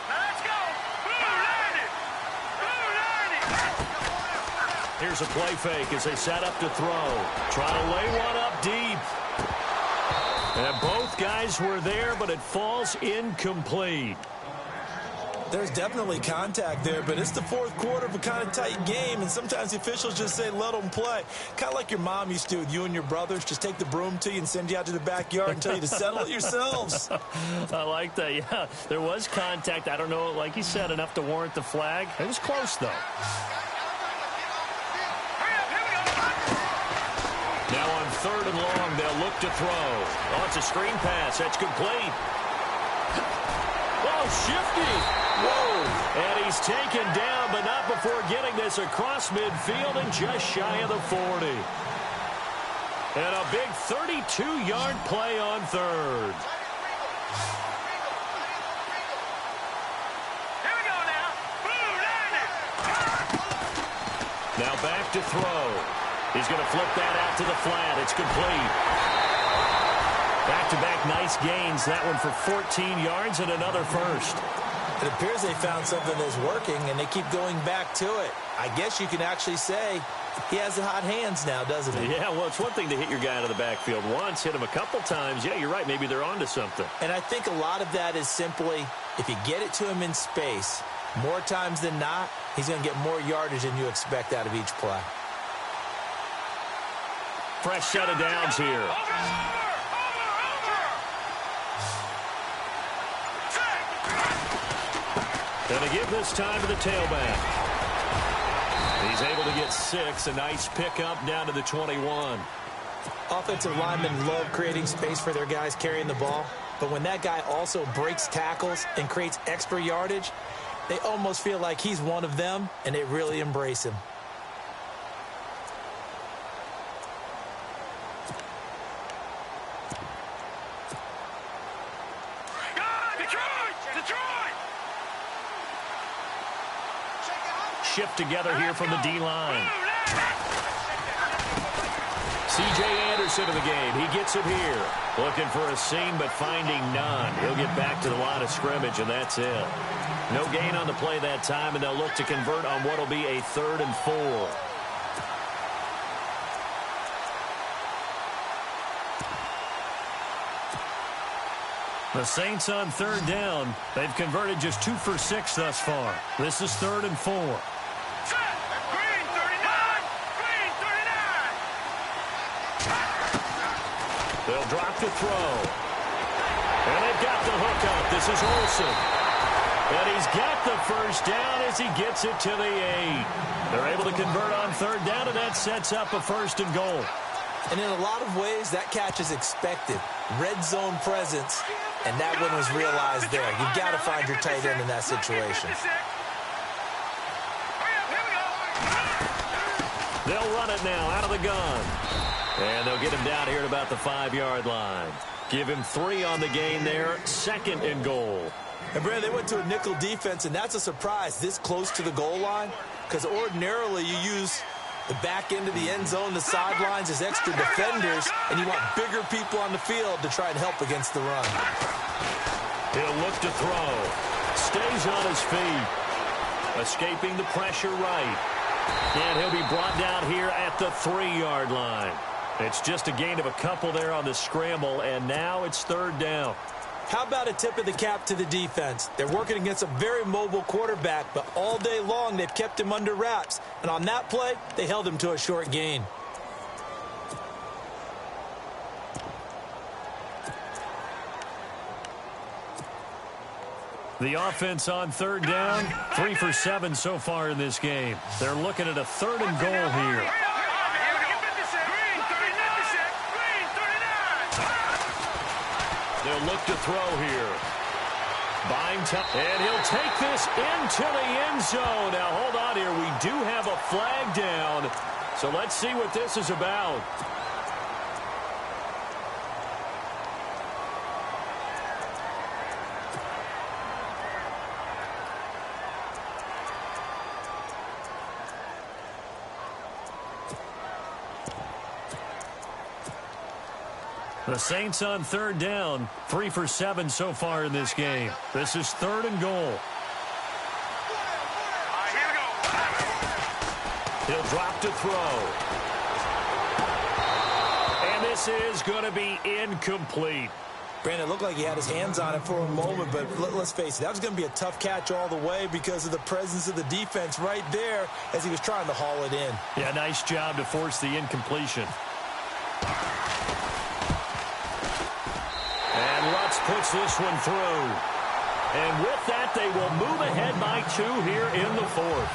Let's go! Here's a play fake as they set up to throw. Try to lay one up deep. And both guys were there, but it falls incomplete. There's definitely contact there, but it's the 4th quarter of a kind of tight game, and sometimes the officials just say, let them play. Kind of like your mom used to do with you and your brothers. Just take the broom to you and send you out to the backyard and tell you to settle it yourselves. I like that, yeah. There was contact. I don't know, like you said, enough to warrant the flag. It was close, though. Now on 3rd and long, they'll look to throw. Oh, it's a screen pass. That's complete. Oh, shifty. Whoa. And he's taken down, but not before getting this across midfield and just shy of the 40. And a big 32-yard play on 3rd. Here we go now. Now back to throw. He's going to flip that out to the flat. It's complete. Back-to-back nice gains. That one for 14 yards and another first. It appears they found something that's working, and they keep going back to it. I guess you can actually say he has the hot hands now, doesn't he? Yeah, well, it's one thing to hit your guy out of the backfield once, hit him a couple times. Yeah, you're right. Maybe they're onto something. And I think a lot of that is simply, if you get it to him in space, more times than not, he's going to get more yardage than you expect out of each play. Fresh set of downs here. Going to give this time to the tailback. He's able to get 6. A nice pickup down to the 21. Offensive linemen love creating space for their guys carrying the ball. But when that guy also breaks tackles and creates extra yardage, they almost feel like he's one of them, and they really embrace him. shift together here from the D-line. C.J. Anderson in the game. He gets it here. Looking for a seam, but finding none. He'll get back to the line of scrimmage, and that's it. No gain on the play that time, and they'll look to convert on what will be a 3rd and 4. The Saints on 3rd down. They've converted just 2 for 6 thus far. This is 3rd and 4. Green 39! Green 39! They'll drop to throw. And they've got the hook up. This is Olsen. And he's got the first down as he gets it to the 8. They're able to convert on 3rd down, and that sets up a 1st and goal. And in a lot of ways, that catch is expected. Red zone presence, and that one was realized there. You've got to find your tight end in that situation. They'll run it now out of the gun. And they'll get him down here at about the 5-yard line. Give him 3 on the gain there. 2nd and goal. And, Brandon, they went to a nickel defense, and that's a surprise this close to the goal line, because ordinarily you use the back end of the end zone, the sidelines as extra defenders, and you want bigger people on the field to try and help against the run. He'll look to throw. Stays on his feet. Escaping the pressure right. And he'll be brought down here at the 3-yard line. It's just a gain of a couple there on the scramble, and now it's 3rd down. How about a tip of the cap to the defense? They're working against a very mobile quarterback, but all day long they've kept him under wraps. And on that play, they held him to a short gain. The offense on 3rd down, 3 for 7 so far in this game. They're looking at a 3rd and goal here. They'll look to throw here. Buying time, and he'll take this into the end zone. Now, hold on here. We do have a flag down, so let's see what this is about. The Saints on 3rd down, 3 for 7 so far in this game. This is 3rd and goal. He'll drop to throw. And this is going to be incomplete. Brandon, it looked like he had his hands on it for a moment, but let's face it, that was going to be a tough catch all the way because of the presence of the defense right there as he was trying to haul it in. Yeah, nice job to force the incompletion. And Lutz puts this one through. And with that, they will move ahead by 2 here in the 4th.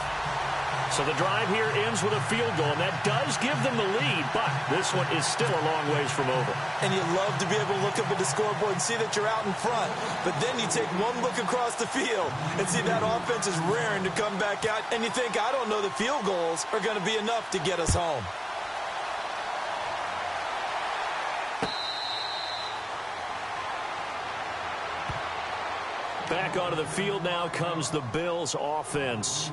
So the drive here ends with a field goal, and that does give them the lead, but this one is still a long ways from over. And you love to be able to look up at the scoreboard and see that you're out in front, but then you take one look across the field and see that offense is raring to come back out, and you think, I don't know, the field goals are going to be enough to get us home. Back onto the field now comes the Bills offense.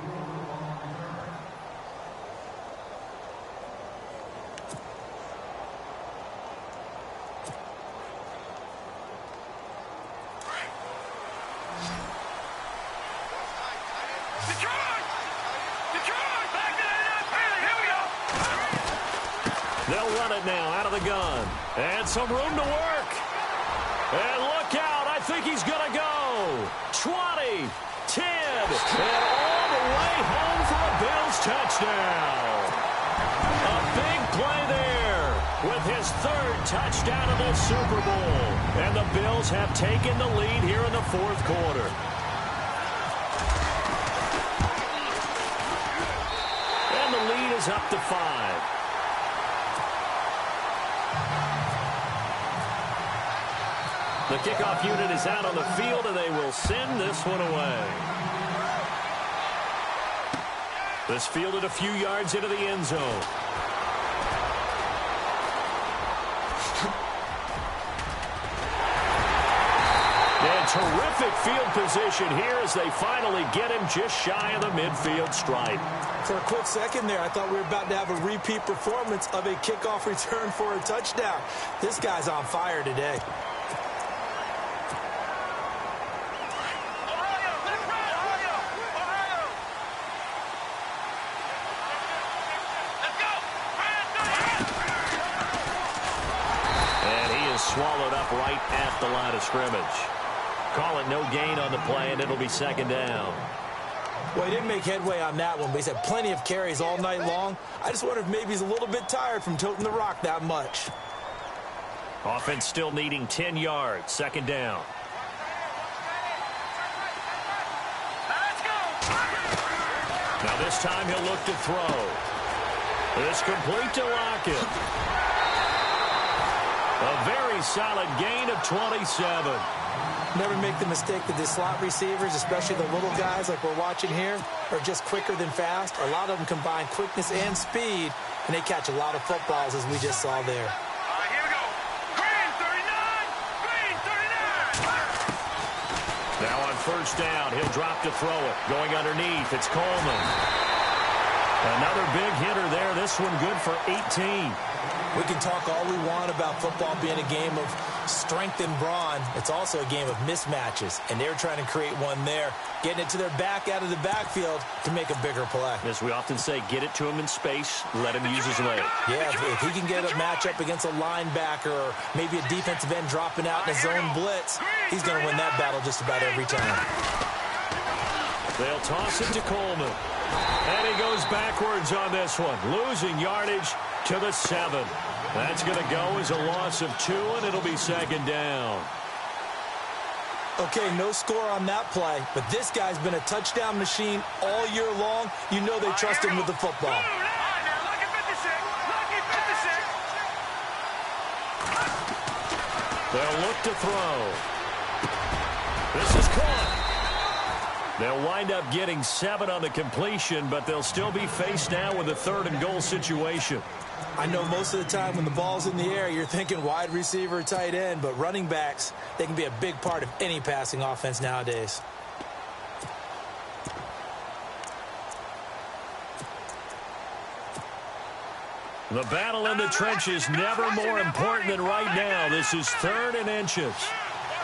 They'll run it now out of the gun. And some room to work. And look out. I think he's going to go. 20, 10, and all the way home for a Bills touchdown. A big play there with his 3rd touchdown of the Super Bowl. And the Bills have taken the lead here in the 4th quarter. And the lead is up to 5. The kickoff unit is out on the field, and they will send this one away. This fielded a few yards into the end zone. And Terrific field position here as they finally get him just shy of the midfield stripe. For a quick second there, I thought we were about to have a repeat performance of a kickoff return for a touchdown. This guy's on fire today. And he is swallowed up right at the line of scrimmage. Call it no gain on the play, and it'll be second down. Well, he didn't make headway on that one, but he's had plenty of carries all night long. I just wonder if maybe he's a little bit tired from toting the rock that much. Offense still needing 10 yards. Second down. Now this time he'll look to throw. It's complete to Lockett. A very solid gain of 27. Never make the mistake that the slot receivers, especially the little guys like we're watching here, are just quicker than fast. A lot of them combine quickness and speed, and they catch a lot of footballs, as we just saw there. Here we go. Green 39. Green 39. Now on first down, he'll drop to throw it. Going underneath, it's Coleman. Another big hitter there. This one good for 18. We can talk all we want about football being a game of strength and brawn. It's also a game of mismatches, and they're trying to create one there, getting it to their back out of the backfield to make a bigger play. As we often say, get it to him in space, let him use his leg. Yeah, if he can get a matchup against a linebacker or maybe a defensive end dropping out in a zone blitz, he's going to win that battle just about every time. They'll toss it to Coleman. And he goes backwards on this one, losing yardage to the 7. That's going to go as a loss of 2, and it'll be second down. Okay, no score on that play, but this guy's been a touchdown machine all year long. You know they trust him with the football. They'll look to throw. This is caught. They'll wind up getting 7 on the completion, but they'll still be faced now with a 3rd and goal situation. I know most of the time when the ball's in the air, you're thinking wide receiver, tight end, but running backs, they can be a big part of any passing offense nowadays. The battle in the trenches never more important than right now. This is 3rd and inches.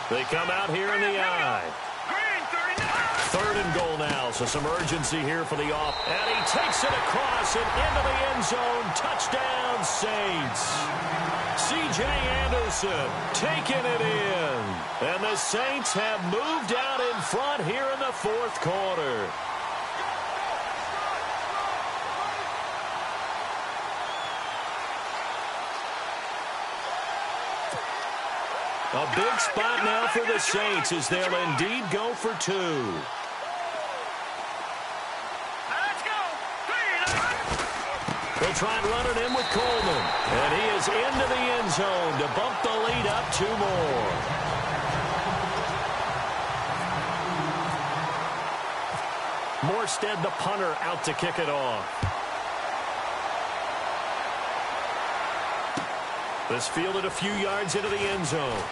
They come out here in the eye. 3rd and goal now, so some urgency here for the off. And he takes it across and into the end zone. Touchdown, Saints. C.J. Anderson taking it in. And the Saints have moved out in front here in the 4th quarter. A big spot now for the Saints as they'll indeed go for 2. They'll try and run it in with Coleman. And he is into the end zone to bump the lead up 2 more. Morstead, the punter, out to kick it off. This fielded a few yards into the end zone.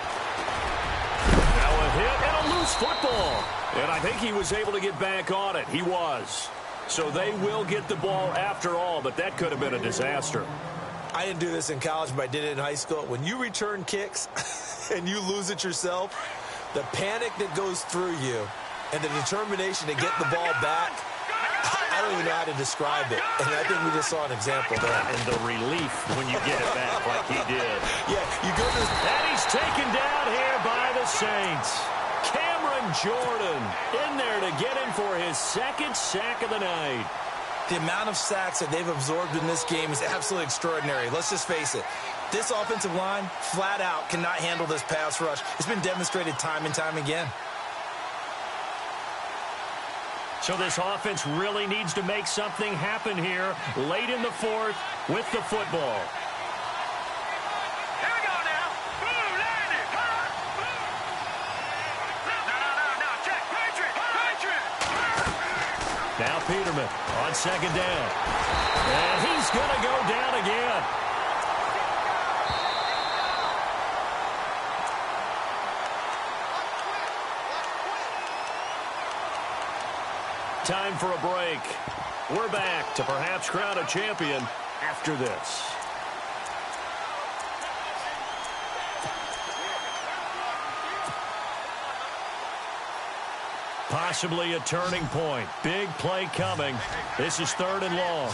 Now a hit and a loose football. And I think he was able to get back on it. He was. So they will get the ball after all, but that could have been a disaster. I didn't do this in college, but I did it in high school. When you return kicks and you lose it yourself, the panic that goes through you and the determination to get the ball back, I don't even know how to describe it. And I think we just saw an example there. And the relief when you get it back like he did. Yeah, you go to... And he's taken down here by the Saints. Cameron Jordan in there to get him for his 2nd sack of the night. The amount of sacks that they've absorbed in this game is absolutely extraordinary. Let's just face it. This offensive line, flat out, cannot handle this pass rush. It's been demonstrated time and time again. So this offense really needs to make something happen here late in the 4th with the football. Here we go now. Boom, landed. No, check. Patriot. Now Peterman on 2nd down. And he's going to go down again. time for a break. We're back to perhaps crown a champion after this. Possibly a turning point. Big play coming. This is 3rd and long.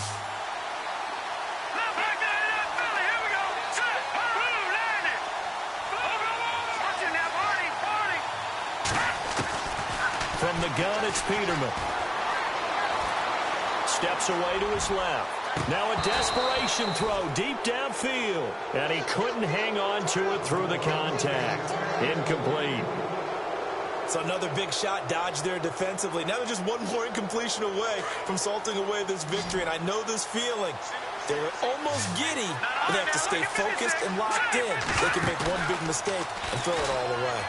From the gun, it's Peterman. Steps away to his left. Now a desperation throw deep downfield. And he couldn't hang on to it through the contact. Incomplete. So another big shot dodged there defensively. Now they're just one more incompletion away from salting away this victory. And I know this feeling. They're almost giddy, but they have to stay focused and locked in. They can make one big mistake and throw it all away.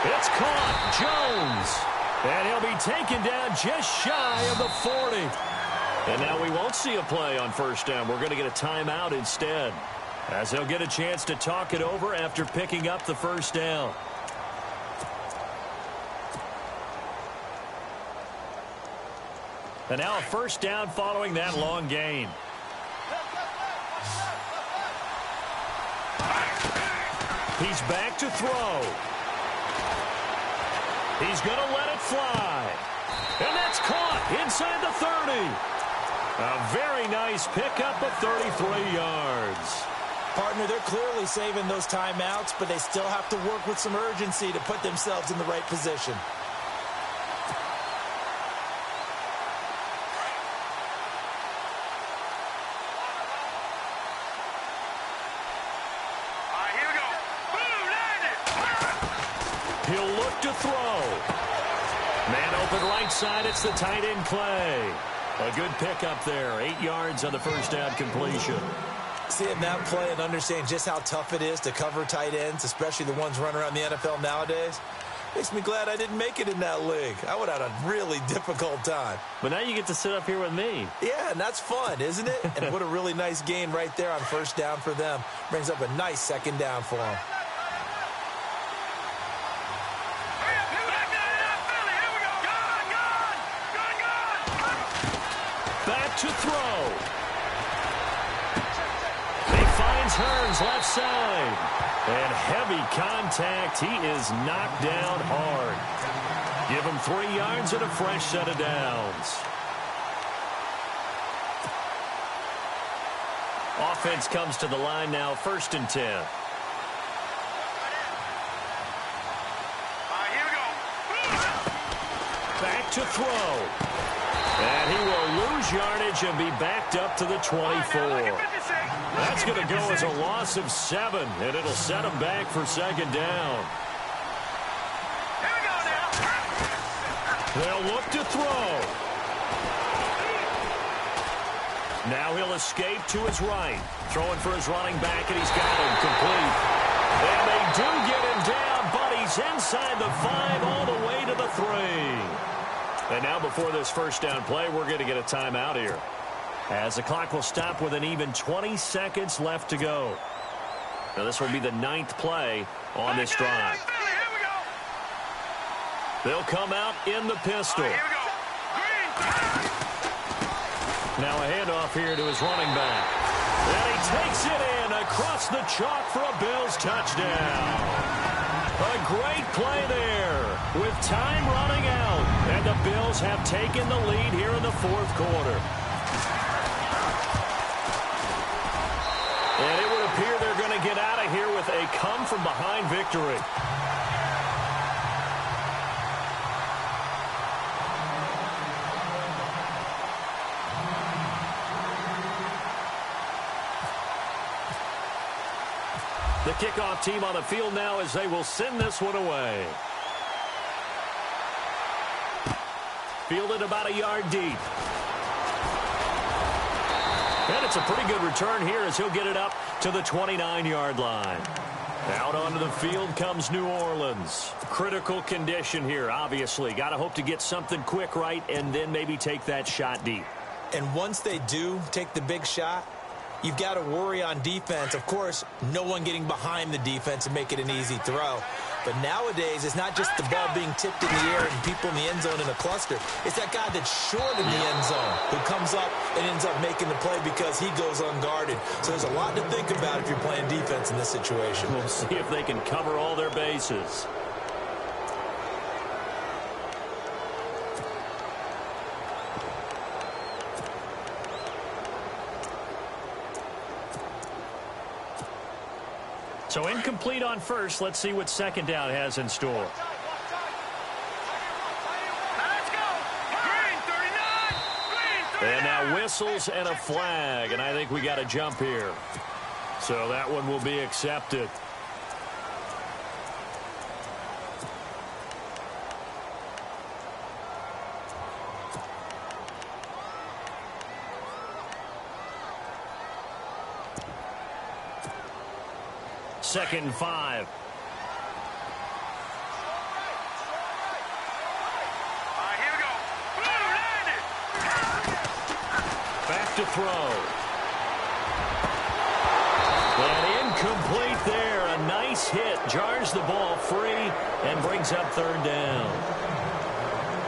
It's caught. Jones. And he'll be taken down just shy of the 40. And now we won't see a play on 1st down. We're going to get a timeout instead, as they'll get a chance to talk it over after picking up the 1st down. And now a 1st down following that long gain. He's back to throw. He's going to let it fly. And that's caught inside the 30. A very nice pickup of 33 yards. Partner, they're clearly saving those timeouts, but they still have to work with some urgency to put themselves in the right position. He'll look to throw. Man open right side. It's the tight end Clay. A good pickup there. 8 yards on the 1st down completion. Seeing that play and understanding just how tough it is to cover tight ends, especially the ones running around the NFL nowadays, makes me glad I didn't make it in that league. I would have had a really difficult time. But now you get to sit up here with me. Yeah, and that's fun, isn't it? And what a really nice gain right there on 1st down for them. Brings up a nice 2nd down for them. To throw. He finds Hearns left side. And heavy contact. He is knocked down hard. Give him 3 yards and a fresh set of downs. Offense comes to the line now, 1st and 10. Back to throw. And he will lose yardage and be backed up to the 24. That's going to go as a loss of 7, and it'll set him back for 2nd down. They'll look to throw. Now he'll escape to his right. Throwing for his running back, and he's got him complete. And they do get him down, but he's inside the 5 all the way to the 3. And now before this 1st down play, we're going to get a timeout here, as the clock will stop with an even 20 seconds left to go. Now this will be the 9th play on this drive. They'll come out in the pistol. Now a handoff here to his running back. And he takes it in across the chalk for a Bills touchdown. A great play there with time running out. And the Bills have taken the lead here in the 4th quarter. And it would appear they're going to get out of here with a come-from-behind victory. The kickoff team on the field now as they will send this one away. Fielded about a yard deep. And it's a pretty good return here as he'll get it up to the 29-yard line. Out onto the field comes New Orleans. Critical condition here, obviously. Got to hope to get something quick right and then maybe take that shot deep. And once they do take the big shot, you've got to worry on defense. Of course, no one getting behind the defense and make it an easy throw. But nowadays, it's not just the ball being tipped in the air and people in the end zone in a cluster. It's that guy that's short in the end zone who comes up and ends up making the play because he goes unguarded. So there's a lot to think about if you're playing defense in this situation. We'll see if they can cover all their bases. So incomplete on first. Let's see what second down has in store. Let's go. Green 39. Green 39. And now whistles and a flag. And I think we got a jump here. So that one will be accepted. Second and 5. Here we go. Landed. Back to throw. And incomplete there. A nice hit. Jars the ball free and brings up third down.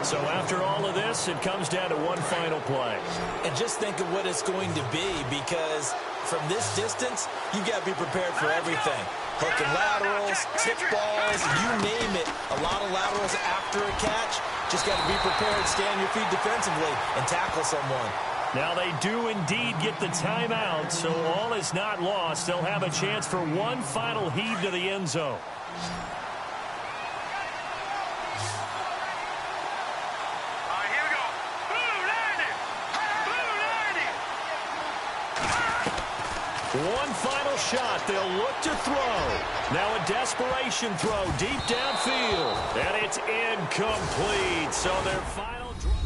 So after all of this, it comes down to one final play. And just think of what it's going to be, because from this distance, you got to be prepared for everything. Hook and laterals, tip balls, you name it. A lot of laterals after a catch. Just got to be prepared, stay on your feet defensively, and tackle someone. Now they do indeed get the timeout, so all is not lost. They'll have a chance for one final heave to the end zone. Here we go. Landed. One final shot. They'll look to throw. Now a desperation throw deep downfield. And it's incomplete. So their final drive.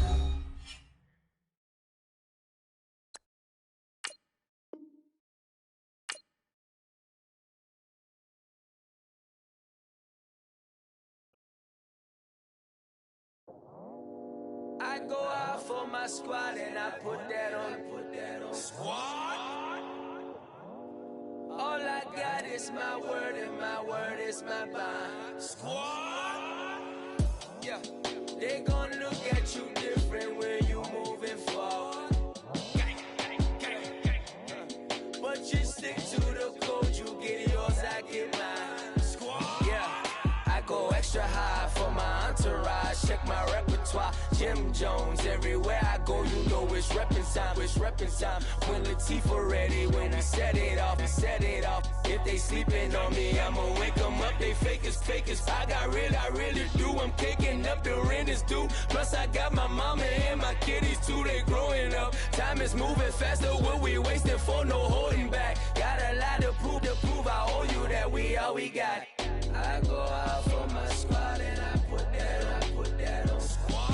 I go out for my squad and I put that on. Squad. All I got is my word and my word is my bond. Squad. Yeah. They gon' look at you different when you moving forward. But you stick to the code, you get yours, I get mine. Squad. Yeah. I go extra high for my entourage. Check my repertoire. Jim Jones, everywhere I go, you know it's reppin' time. It's reppin' time. When Latifah ready, when we set it off, we set it off. If they sleeping on me, I'ma wake them up. They fakers. I really do. I'm kicking up, the rent is due. Plus I got my mama and my kiddies too. They growing up. Time is moving faster. What we wasting for? No holding back. Got a lot to prove. I owe you that we all we got. I go out for my squad and I put that on squad.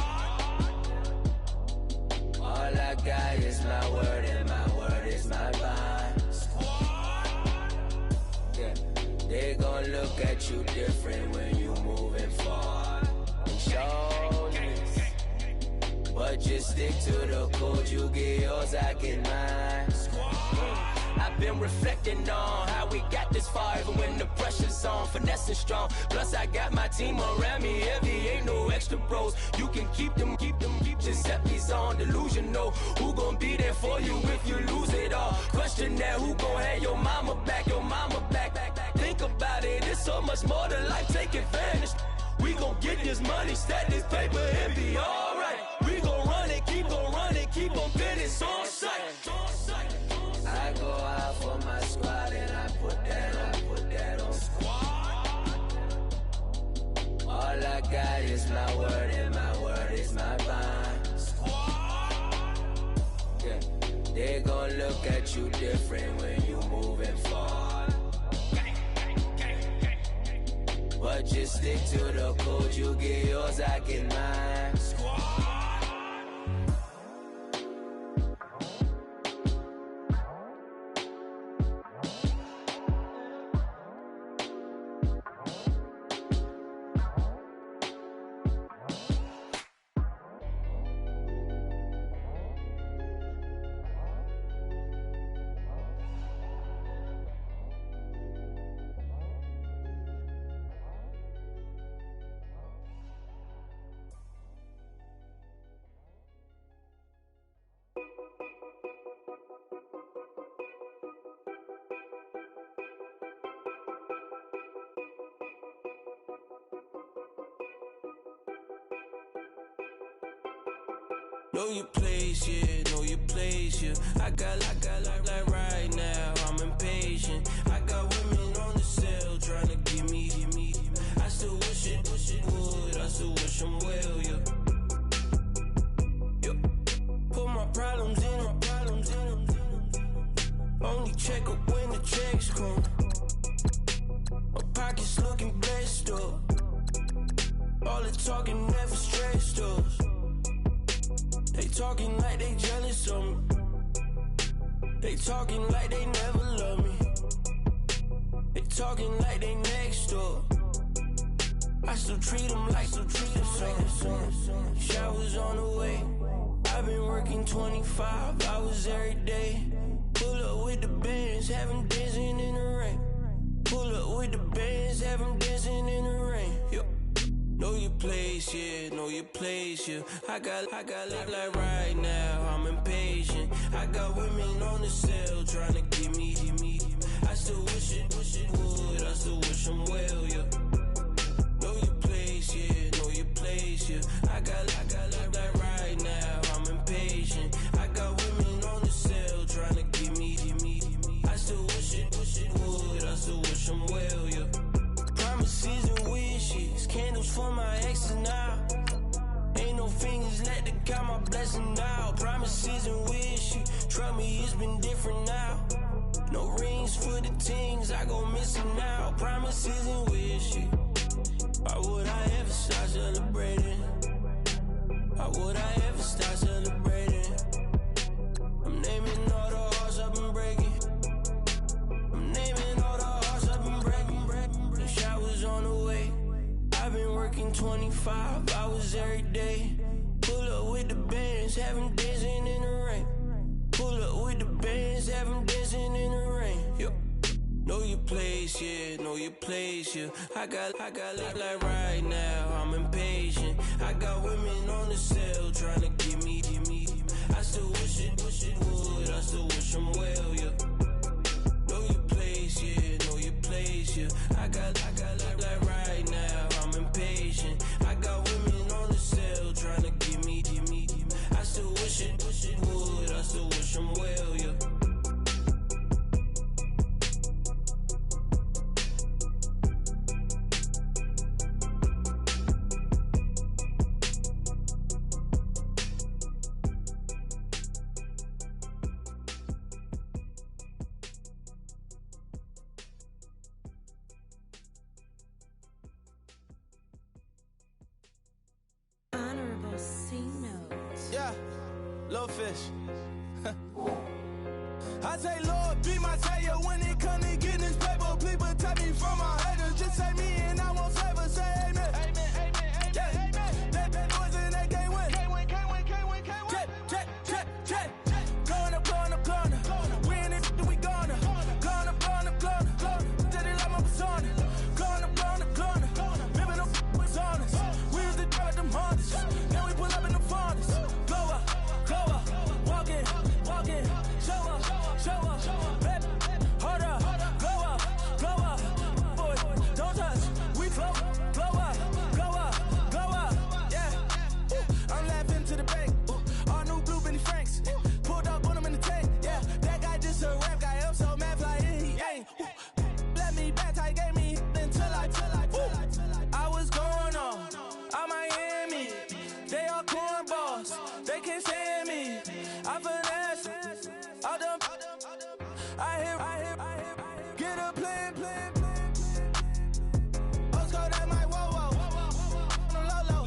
All I got is my word and my word is my bond. Squad. Yeah. They gon' look at you different when you moving forward. Shoulders. But just stick to the code, you get yours, I get mine. Squad. I've been reflecting on how we got this far, even when the pressure's on, finessing strong. Plus I got my team around me heavy, ain't no extra bros. You can keep them, just set these on delusional. Who gon' be there for you if you lose it all? Question that, who gon' have your mama back, Think about it, it's so much more to life, take advantage. We gon' get this money, stack this paper and be alright. We gon' run it, keep on finish on sight. I go out for my squad and I put that on squad. All I got is my word and my word is my bond. Squad. Yeah. They gon' look at you different when you moving forward. But just stick to the code, you get yours, I get mine. Squad. Know your place, yeah, know your place, yeah. I got like right now, I'm impatient. I got women on the cell trying to give me. I still wish it would, I still wish them well, yeah. Put my problems in. Only check up when the checks come. My pockets looking blessed up. All the talking never stressed us. They talking like they jealous of me. They talking like they never love me. They talking like they next door. I still treat them like some. Showers on the way. I've been working 25 hours every day. Pull up with the bands, have them dancing in the rain. Pull up with the bands, have them dancing in the rain. Yo. Know your place, yeah, know your place, yeah. I got like right now, I'm impatient. I got women on the cell trying to give me. I still wish it would, I still wish them well, yeah. Know your place, yeah, know your place, yeah. I got like right now, I'm impatient. I got women on the cell trying to give me. I still wish it would, I still wish them well, yeah. Promises and wishes, candles for my exes now. Ain't no fingers, let the count my blessing now. Promises and wishes, trust me, it's been different now. No rings for the things, I go missing now. Promises and wishes, why would I ever start celebrating? Why would I ever start celebrating? I'm naming all the hearts I've been breaking. I'm naming all the hearts I've been breaking. The showers on the way. I've been working 25 hours every day. Pull up with the bands, have them dancing in the rain. Pull up with the bands, have them dancing in the rain. Yo. Know your place, yeah, know your place, yeah. I got like right now, I'm impatient. I got women on the cell trying to give me. I still wish it would, I still wish them well, yeah. Know your place, yeah, know your place, yeah. I got like right now, I'm impatient. I got women on the cell trying to give me. I still wish it would, I still wish them well, yeah. Honorable C notes. Yeah, little fish. I say, Lord, be my savior when it comes to getting this paper. Please protect me from my haters. Just say me and I won't save us. Say amen. Amen, amen, yeah. Amen. That boys in that game win. Can't win. Check. Going up. We in it, we gonna. Going up. Did it like my persona. Going up. Remember no was honest. We used to drive them Hondas. Now we pull up in the Fondas. Go up. Walking. Show up. Baby, hold up. Go up. Boy, don't touch. We flow up. Yeah. I'm laughing to the bank. All new blue Benny Franks. Pulled up on him in the tank. Yeah, that guy just a rap guy. I'm so mad flying. He ain't. Let me back, I gave me until I was going on Miami. They all cornballs. They can't stand me. I finesse. All them. I hear. Get a plan. Let's go that my whoa. Low.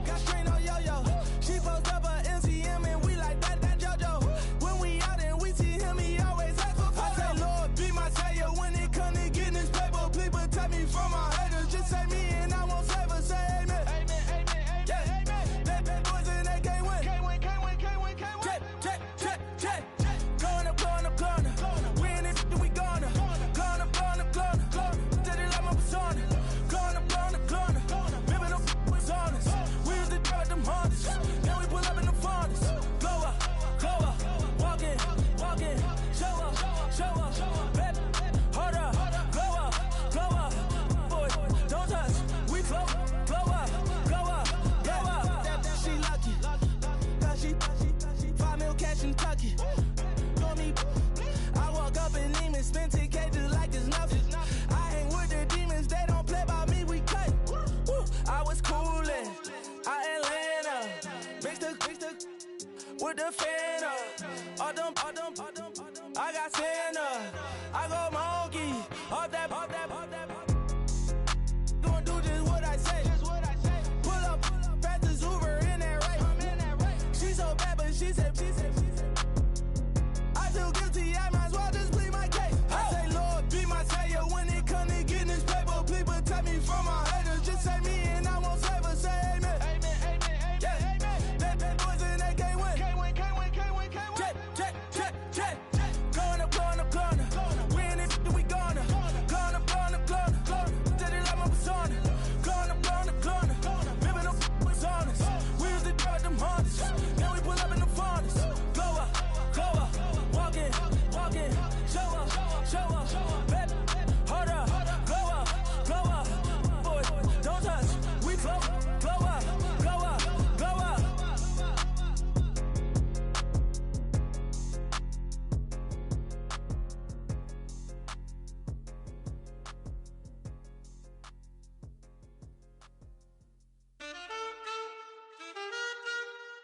Got strain on yo. She post up a MCM and we like that JoJo. When we out and we see him, he always ask for photo. I say, Lord, be my savior when it comes to getting this paper. Please protect me from my haters. Just say me and I won't save us. Say amen. Amen. Yeah. That boys in that game win. Can't win. Check. Going up. Put the fan up. All them. I got Santa. I go monkey. Up that. Gonna do just what I say. Pull up, practice Uber in that race. She so bad, but she said. I feel guilty, I might as well just plead my case. I say, Lord, be my savior when it come to getting this paper. Please protect me from my haters. Just say me and I won't save her. Say amen. Yeah. That boys and they can't win. Check. Going up. Win it, we gonna. Going up. Did it like my persona. Going up. Ripping up was honest. We used to drive them Hondas. Now we pull up in the Fondas. Glow up. Walking. Show up. Baby, hold up. Glow up. Boys, don't touch. We glow up.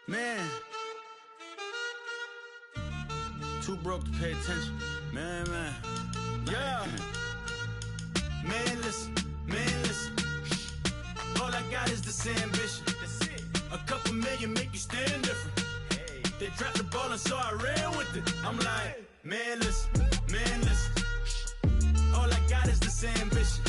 Man, too broke to pay attention. Man. Yeah. Man, listen. All I got is this ambition. A couple million make you stand different. They dropped the ball and so I ran with it. I'm like, man, listen. All I got is this ambition.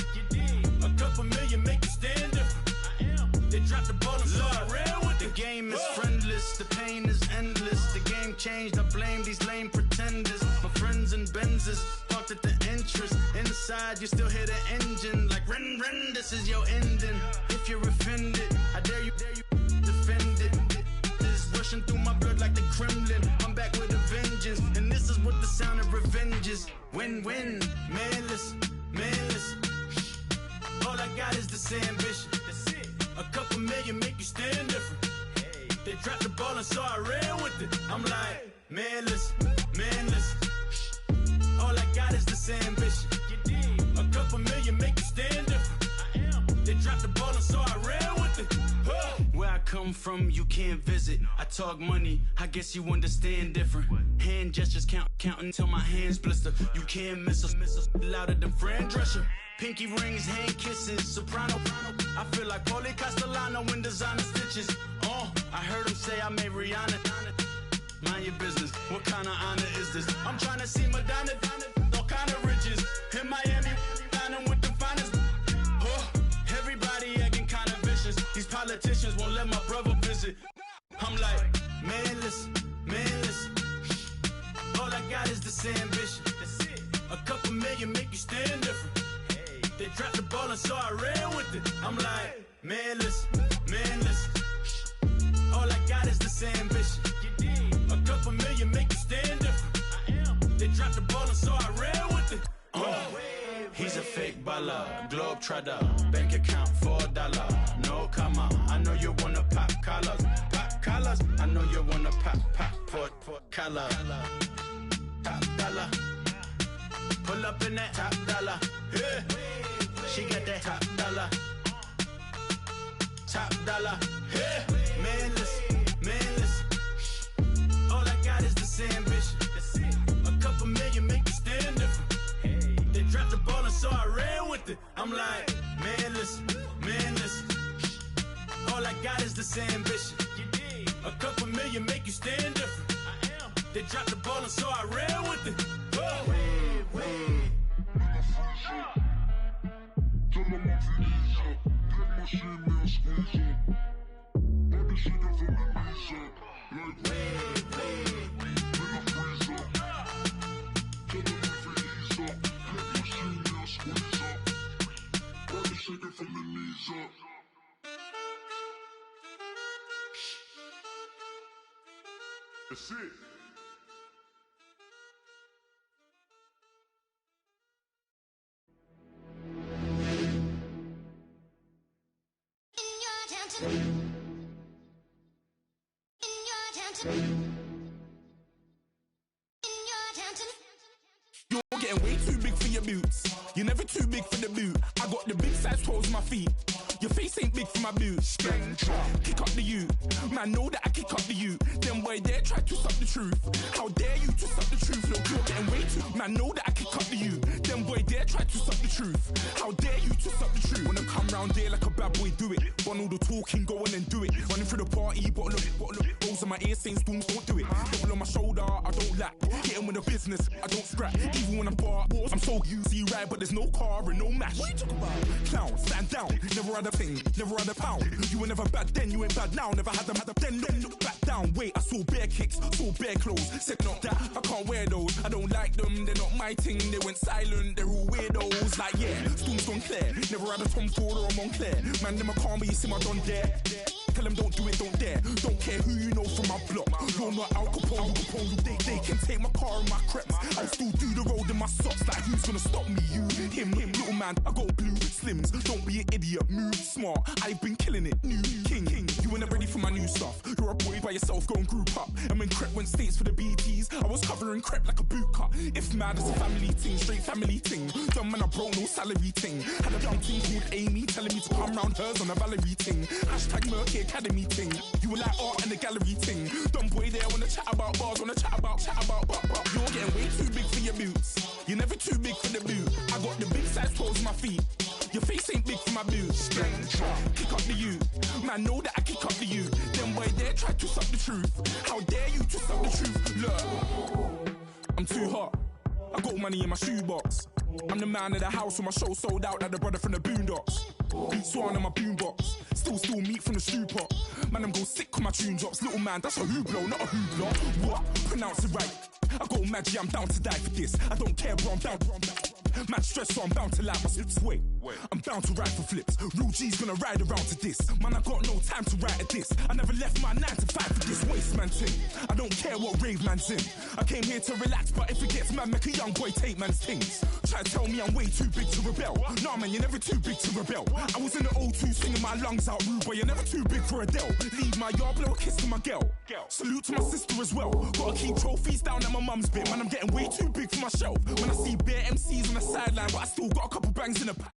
A couple million make you stand different. They dropped the ball and so I ran with it. The game is friendless, the pain is endless. The game changed, I blame these lame pretenders. My friends and Benzes parked at the entrance. Inside, you still hear the engine. Like, ren, this is your ending. If you're offended, I dare you defend it. This is rushing through my blood like the Kremlin. I'm back with a vengeance, and this is what the sound of revenge is. Win-win, man, listen. All I got is this ambition. A couple million make you stand different. They dropped the ball and so I ran with it. I'm like, man, listen. All I got is this ambition. A couple million make you stand different. They dropped the ball and so I ran with it. Where I come from, you can't visit. I talk money, I guess you understand different. Hand gestures counting till my hands blister. You can't miss us louder than Fran Drescher. Pinky rings, hand kisses, soprano. I feel like Paulie Castellano in designer stitches. I heard him say I made Rihanna. Mind your business, what kind of honor is this? I'm trying to see Madonna, all kind of riches. In Miami, dining with the finest. Everybody acting kind of vicious. These politicians won't let my brother visit. I'm like, man, listen. All I got is this ambition. A couple million make you stand different. They dropped the ball and so I ran with it. I'm like, man, listen. All I got is this ambition. A couple million make you stand different. They dropped the ball and so I ran with it. He's a fake baller, globe trotter, bank account $4. No comma, I know you wanna pop collars. I know you wanna pop collar. Top dollar, pull up in that top dollar. Yeah. She got that top dollar. Hey. Man, listen. All I got is this ambition. A couple million make you stand different. They dropped the ball and so I ran with it. I'm like, man, listen. All I got is this ambition. A couple million make you stand different. They dropped the ball and so I ran with it. That's it. You're getting way too big for your boots. You're never too big for the boot. I got the big size toes on my feet. Your face ain't big for my boots. Kick up the you. Man, know that I kick up the you. Them boy there try to suck the truth. How dare you to suck the truth? Look, you're getting way too. Man, know that I kick up the you. Them boy there try to suck the truth. How dare you to suck the truth? When I come round there like a bad boy, do it. Want all the talking, go on and do it. Running through the party, bottle up. Balls on my ear saying spoons, don't do it. Double on my shoulder, I don't lack. Getting with the business, I don't scrap. Even when I'm bar, I'm so easy right, but there's no car and no match. What you talking about? Clown, stand down. Never had a thing, never had a pound. You were never bad then, you ain't bad now. Never had them, then look back down. Wait, I saw bare kicks, saw bare clothes. Said not that, I can't wear those. I don't like them, they're not my thing. They went silent, they're all weirdos. Like yeah, Storm's gone clear. Never had a Tom Ford or a Montclair. Man, them a calm, but you see my Don there. Tell them don't do it, don't dare. Don't care who you know from my block. You're not Al Capone, they can take my car and my creps. I'll still do the road in my socks. Like who's gonna stop me? You, him, little man. I got blue slims. Don't be an idiot, move smart. I've been killing it, new king. You ain't ready for my new stuff. You're a boy by yourself, go and group up. And when Crep went states for the BTs, I was covering Crep like a boot cut. If mad, it's a family thing, straight family thing. Dumb man, I broke no salary thing. Had a young thing called Amy telling me to come round hers on a Valerie thing. Hashtag Murky Academy thing. You were like art and the gallery thing. Dumb boy there wanna chat about bars, wanna chat about. You're getting way too big for your boots. You're never too big for the boot. I got the big size toes on my feet. Your face ain't big for my boots. Kick up the you. Man, know that I kick up the you. Them boy there try to suck the truth. How dare you to suck the truth? Look, I'm too hot. I got money in my shoebox. I'm the man of the house when my show sold out like the brother from the Boondocks. Beat Swan in my boombox. Still meat from the stew pot. Man, I'm go sick with my tune drops. Little man, that's a hooplo, not a hoopla. What? Pronounce it right. I got Maggie, I'm down to die for this. I don't care, bro, I'm down. Man stressed, so I'm bound to like my slips. Wait, I'm bound to ride for flips. Real G's gonna ride around to this. Man, I got no time to write at this. I never left my 9 to 5 for this waste man thing. I don't care what rave man's in. I came here to relax, but if it gets mad, make a young boy take man's things. Try to tell me I'm way too big to rebel. Nah, man, you're never too big to rebel. I was in the O2 singing my lungs out rude, but you're never too big for Adele. Leave my yard, blow a kiss to my girl. Salute to my sister as well. Gotta keep trophies down at my mum's bit. Man, I'm getting way too big for my shelf. When I see bare MCs on the sideline, but I still got a couple bangs in the pack.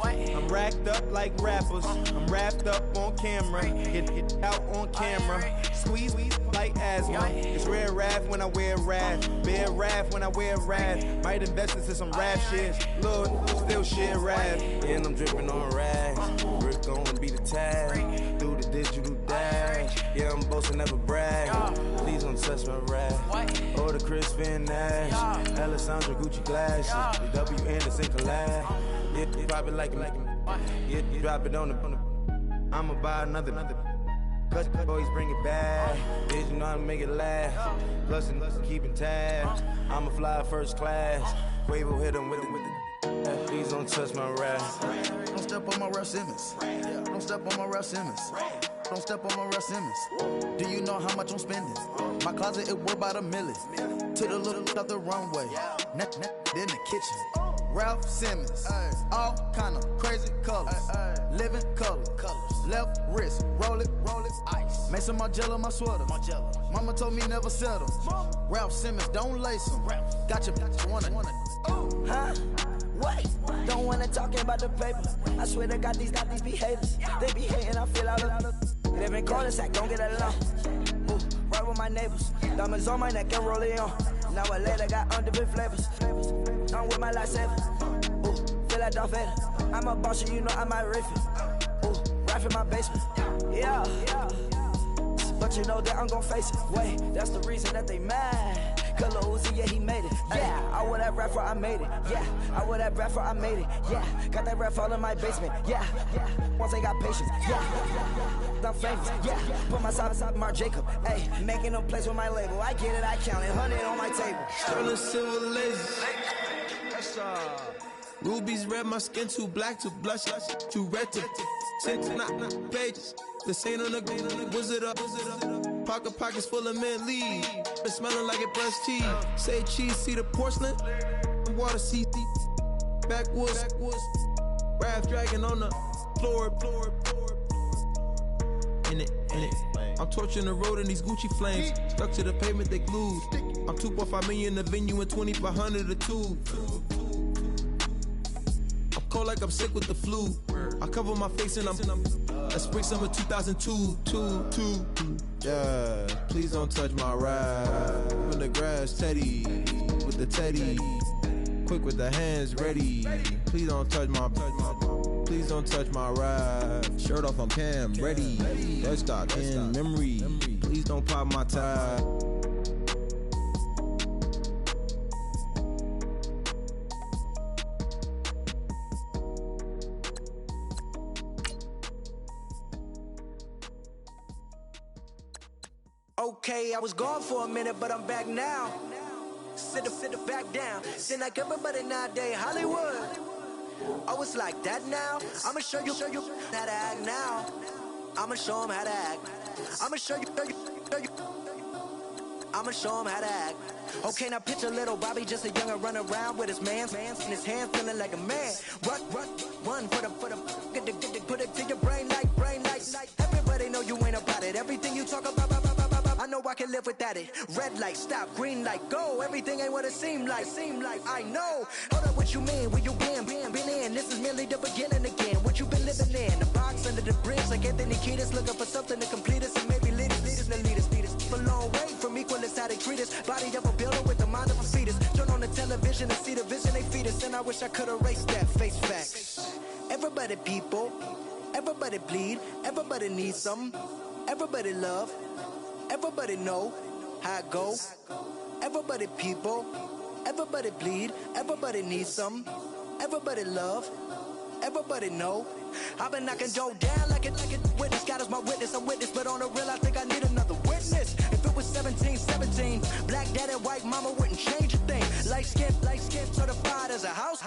I'm racked up like rappers. I'm wrapped up on camera. Get out on camera. Squeeze like asthma. It's rare wrath when I wear wrath. Bare wrath when I wear wrath. Might invest into some rap shit. Lord, still shit wrath. And I'm dripping on rags. Rick gonna be the tag. Through the digital dash. Yeah, I'm boasting, never brag. Please don't touch my rap. Or the Chris Van Nash. Alessandra Gucci glasses. The W Anderson collab. Yeah, drop it like yeah, drop it on the. I'ma buy another. Cause boys bring it back. Did you know how to make it last? Plus and keeping tabs. I'ma fly first class. Quavo hit him with it. Please don't touch my rap. Don't step on my Ralph Simmons. Don't step on my Ralph Simmons. Don't step on my Ralph Simmons. Do you know how much I'm spending? My closet, it worth about $1 million. To the little out the runway. In the kitchen. Ralph Simmons, all kind of crazy colors, living colors, left wrist, roll it, ice. Make some Margiela my sweater. Mama told me never settle. Ralph Simmons, don't lace him. Got your wanna. Huh? Wait, don't wanna talk about the paper. I swear to God, these be haters. They be hating, I feel out of. Live in cul-de-sac, don't get along. Ooh, right with my neighbors. Diamonds on my neck and roll it on. Now I later got undefeated flavors. I'm with my lifesaver. Ooh, feel like Darth Vader. I'm a boss, you know I might riff it. Ooh, right in my basement. Yeah. But you know that I'm gon' face it. Wait, that's the reason that they mad. Cause Lil Uzi, yeah, he made it. Yeah, I would have rap for I made it. Yeah, I would have rap for I made it. Yeah, got that rap all in my basement. Yeah, once I got patience. Yeah, I'm famous. Yeah, put myself Mark Jacob. Hey, making them plays with my label. I get it, I count it. 100 on my table. Sterling silver lasers. Rubies red, my skin too black to blush, too red to tint, not pages. This ain't on the green, wizard up. Pockets full of mint leaves. It's smelling like it brushed teeth. Say cheese, see the porcelain. Water, see backwoods. Raft dragging on the floor. In it. I'm torching the road in these Gucci flames. Stuck to the pavement, they glued. I'm 2.5 million in the venue and 2,500 a tube. I'm cold like I'm sick with the flu. I cover my face and I'm spring summer 2002. Yeah, please don't touch my ride. In the grass, Teddy, with the Teddy. Quick with the hands ready. Please don't touch my ride. Shirt off, I'm Cam, ready. Desktop in memory. Please don't pop my tie. Okay, I was gone for a minute, but I'm back now. Sit back down. Seem like everybody nowadays, Hollywood. Oh, it's like that now? I'ma show you how to act now. I'ma show 'em how to act. I'ma show you. I'ma show 'em how to act. Okay, now picture little Bobby, just a youngin' run around with his man's in his hand, feeling like a man. Run for the put it to your brain like. Everybody know you ain't about it. Everything you talk about. I know I can live without it. Red light, stop, green light, go. Everything ain't what it seem like. I know. Hold up, what you mean? Where you been in? This is merely the beginning again. What you been living in? The box under the bridge, like Anthony Kiedis, looking for something to complete us and maybe lead us. A long way from equal is how they treat us. Body of a builder with the mind of a fetus. Turn on the television and see the vision they feed us. And I wish I could erase that. Face facts. Everybody people, everybody bleed, everybody needs some, everybody love. Everybody know how it go. Everybody people, everybody bleed, everybody needs some, everybody love, everybody know. I've been knocking Joe down like it witness. God is my witness, I'm witness, but on the real I think I need another witness. If it was 17, black daddy, white mama wouldn't change a thing. Light skin, certified as a house.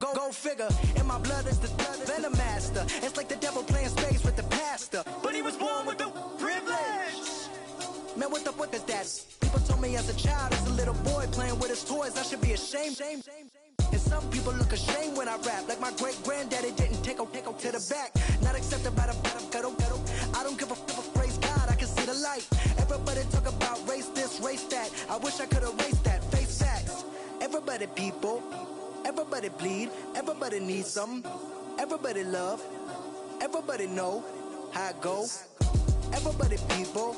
Go figure, in my blood is the venom master. It's like the devil playing spades with the pastor. But he was born with the privilege. Man, what is that? People told me as a child, as a little boy playing with his toys, I should be ashamed. And some people look ashamed when I rap, like my great granddaddy didn't take a to the back. Not accepted by the ghetto. I don't give a praise God, I can see the light. Everybody talk about race this, race that. I wish I could erase that. Face facts. Everybody people. Everybody bleed, everybody needs some, everybody love, everybody know how it go. Everybody people,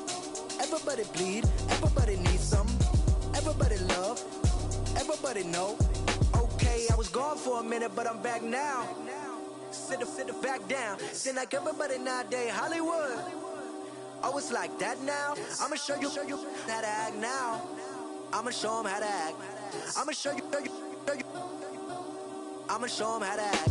everybody bleed, everybody needs some, everybody love, everybody know. Okay, I was gone for a minute, but I'm back now. Sit back down. Seem like everybody nowadays, Hollywood. Oh, it's like that now? I'ma show you how to act now. I'ma show 'em how to act. I'ma show you. I'ma show 'em how to act.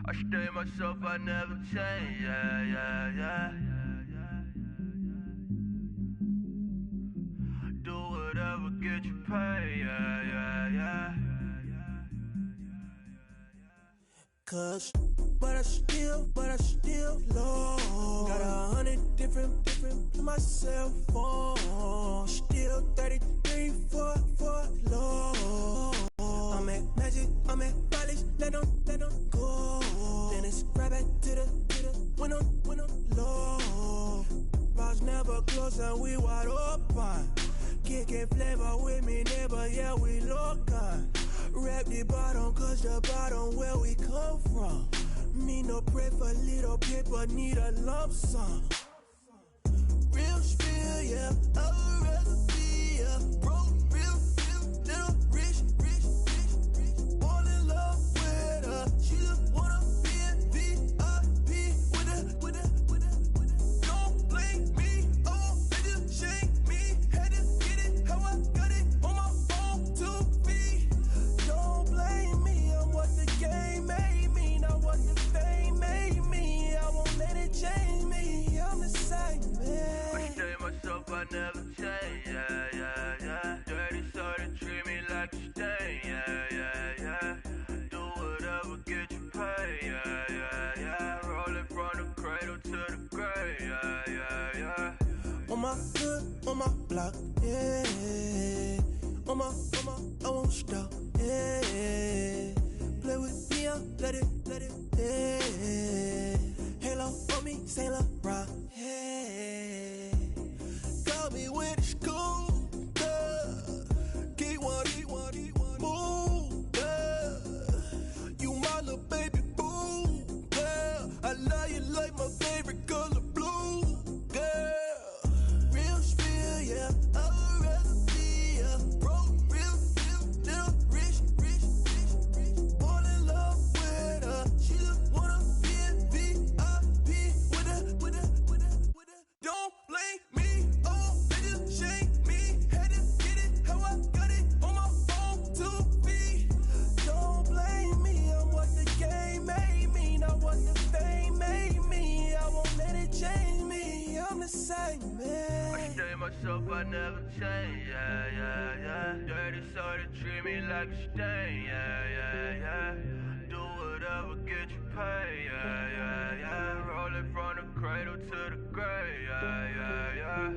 I stay myself, I never change, yeah. Do whatever, get you cause but I still low. Got 100 different in my cell phone. Still 33 for low. I'm at Magic, I'm at Bally's, let them go. Then it's right back to the when I'm low. Bars never close and we wide open. Kicking flavor with me, neighbor, yeah, we local. Rap the bottom, cause the bottom where we come from. Me no pray for little paper, need a lump sum. Real spill, yeah, I'd rather be a broke, real, little rich. All in love with her, she just wanna be a VIP with her. Don't blame me, oh, they just shame me. Had to get it, how I got it on my phone to be. Don't blame me, I'm what the game made me, not what the fame made me. I won't let it change me, I'm the same man. I stay myself, I never change, yeah. Dirty so they treat me like a stain, yeah. Do whatever, get you paid, yeah. Rolling from the cradle to the grave, yeah. On my hood, on my block, yeah. On my, I won't stop, yeah. Play with me, let it, yeah. Halo on me, Saint Laurent, yeah. Got me with the school, yeah. Keep one, move, yeah. You my little baby boo, yeah. I love you like my favorite color blue, yeah. Real spill, yeah. I'd rather be a broke, real, little rich. All in love with her, she just wanna be a VIP with her. Don't blame me, oh, they just shame me. Had to get it, how I got it on my phone to be. Don't blame me, I'm what the game made me, not what the fame made me. I won't let it change me, I'm the same man. I stay myself, I never change, yeah. Dirty so they treat me like a stain, yeah. Do whatever, get you paid, yeah. Rolling from the cradle to the grave, yeah.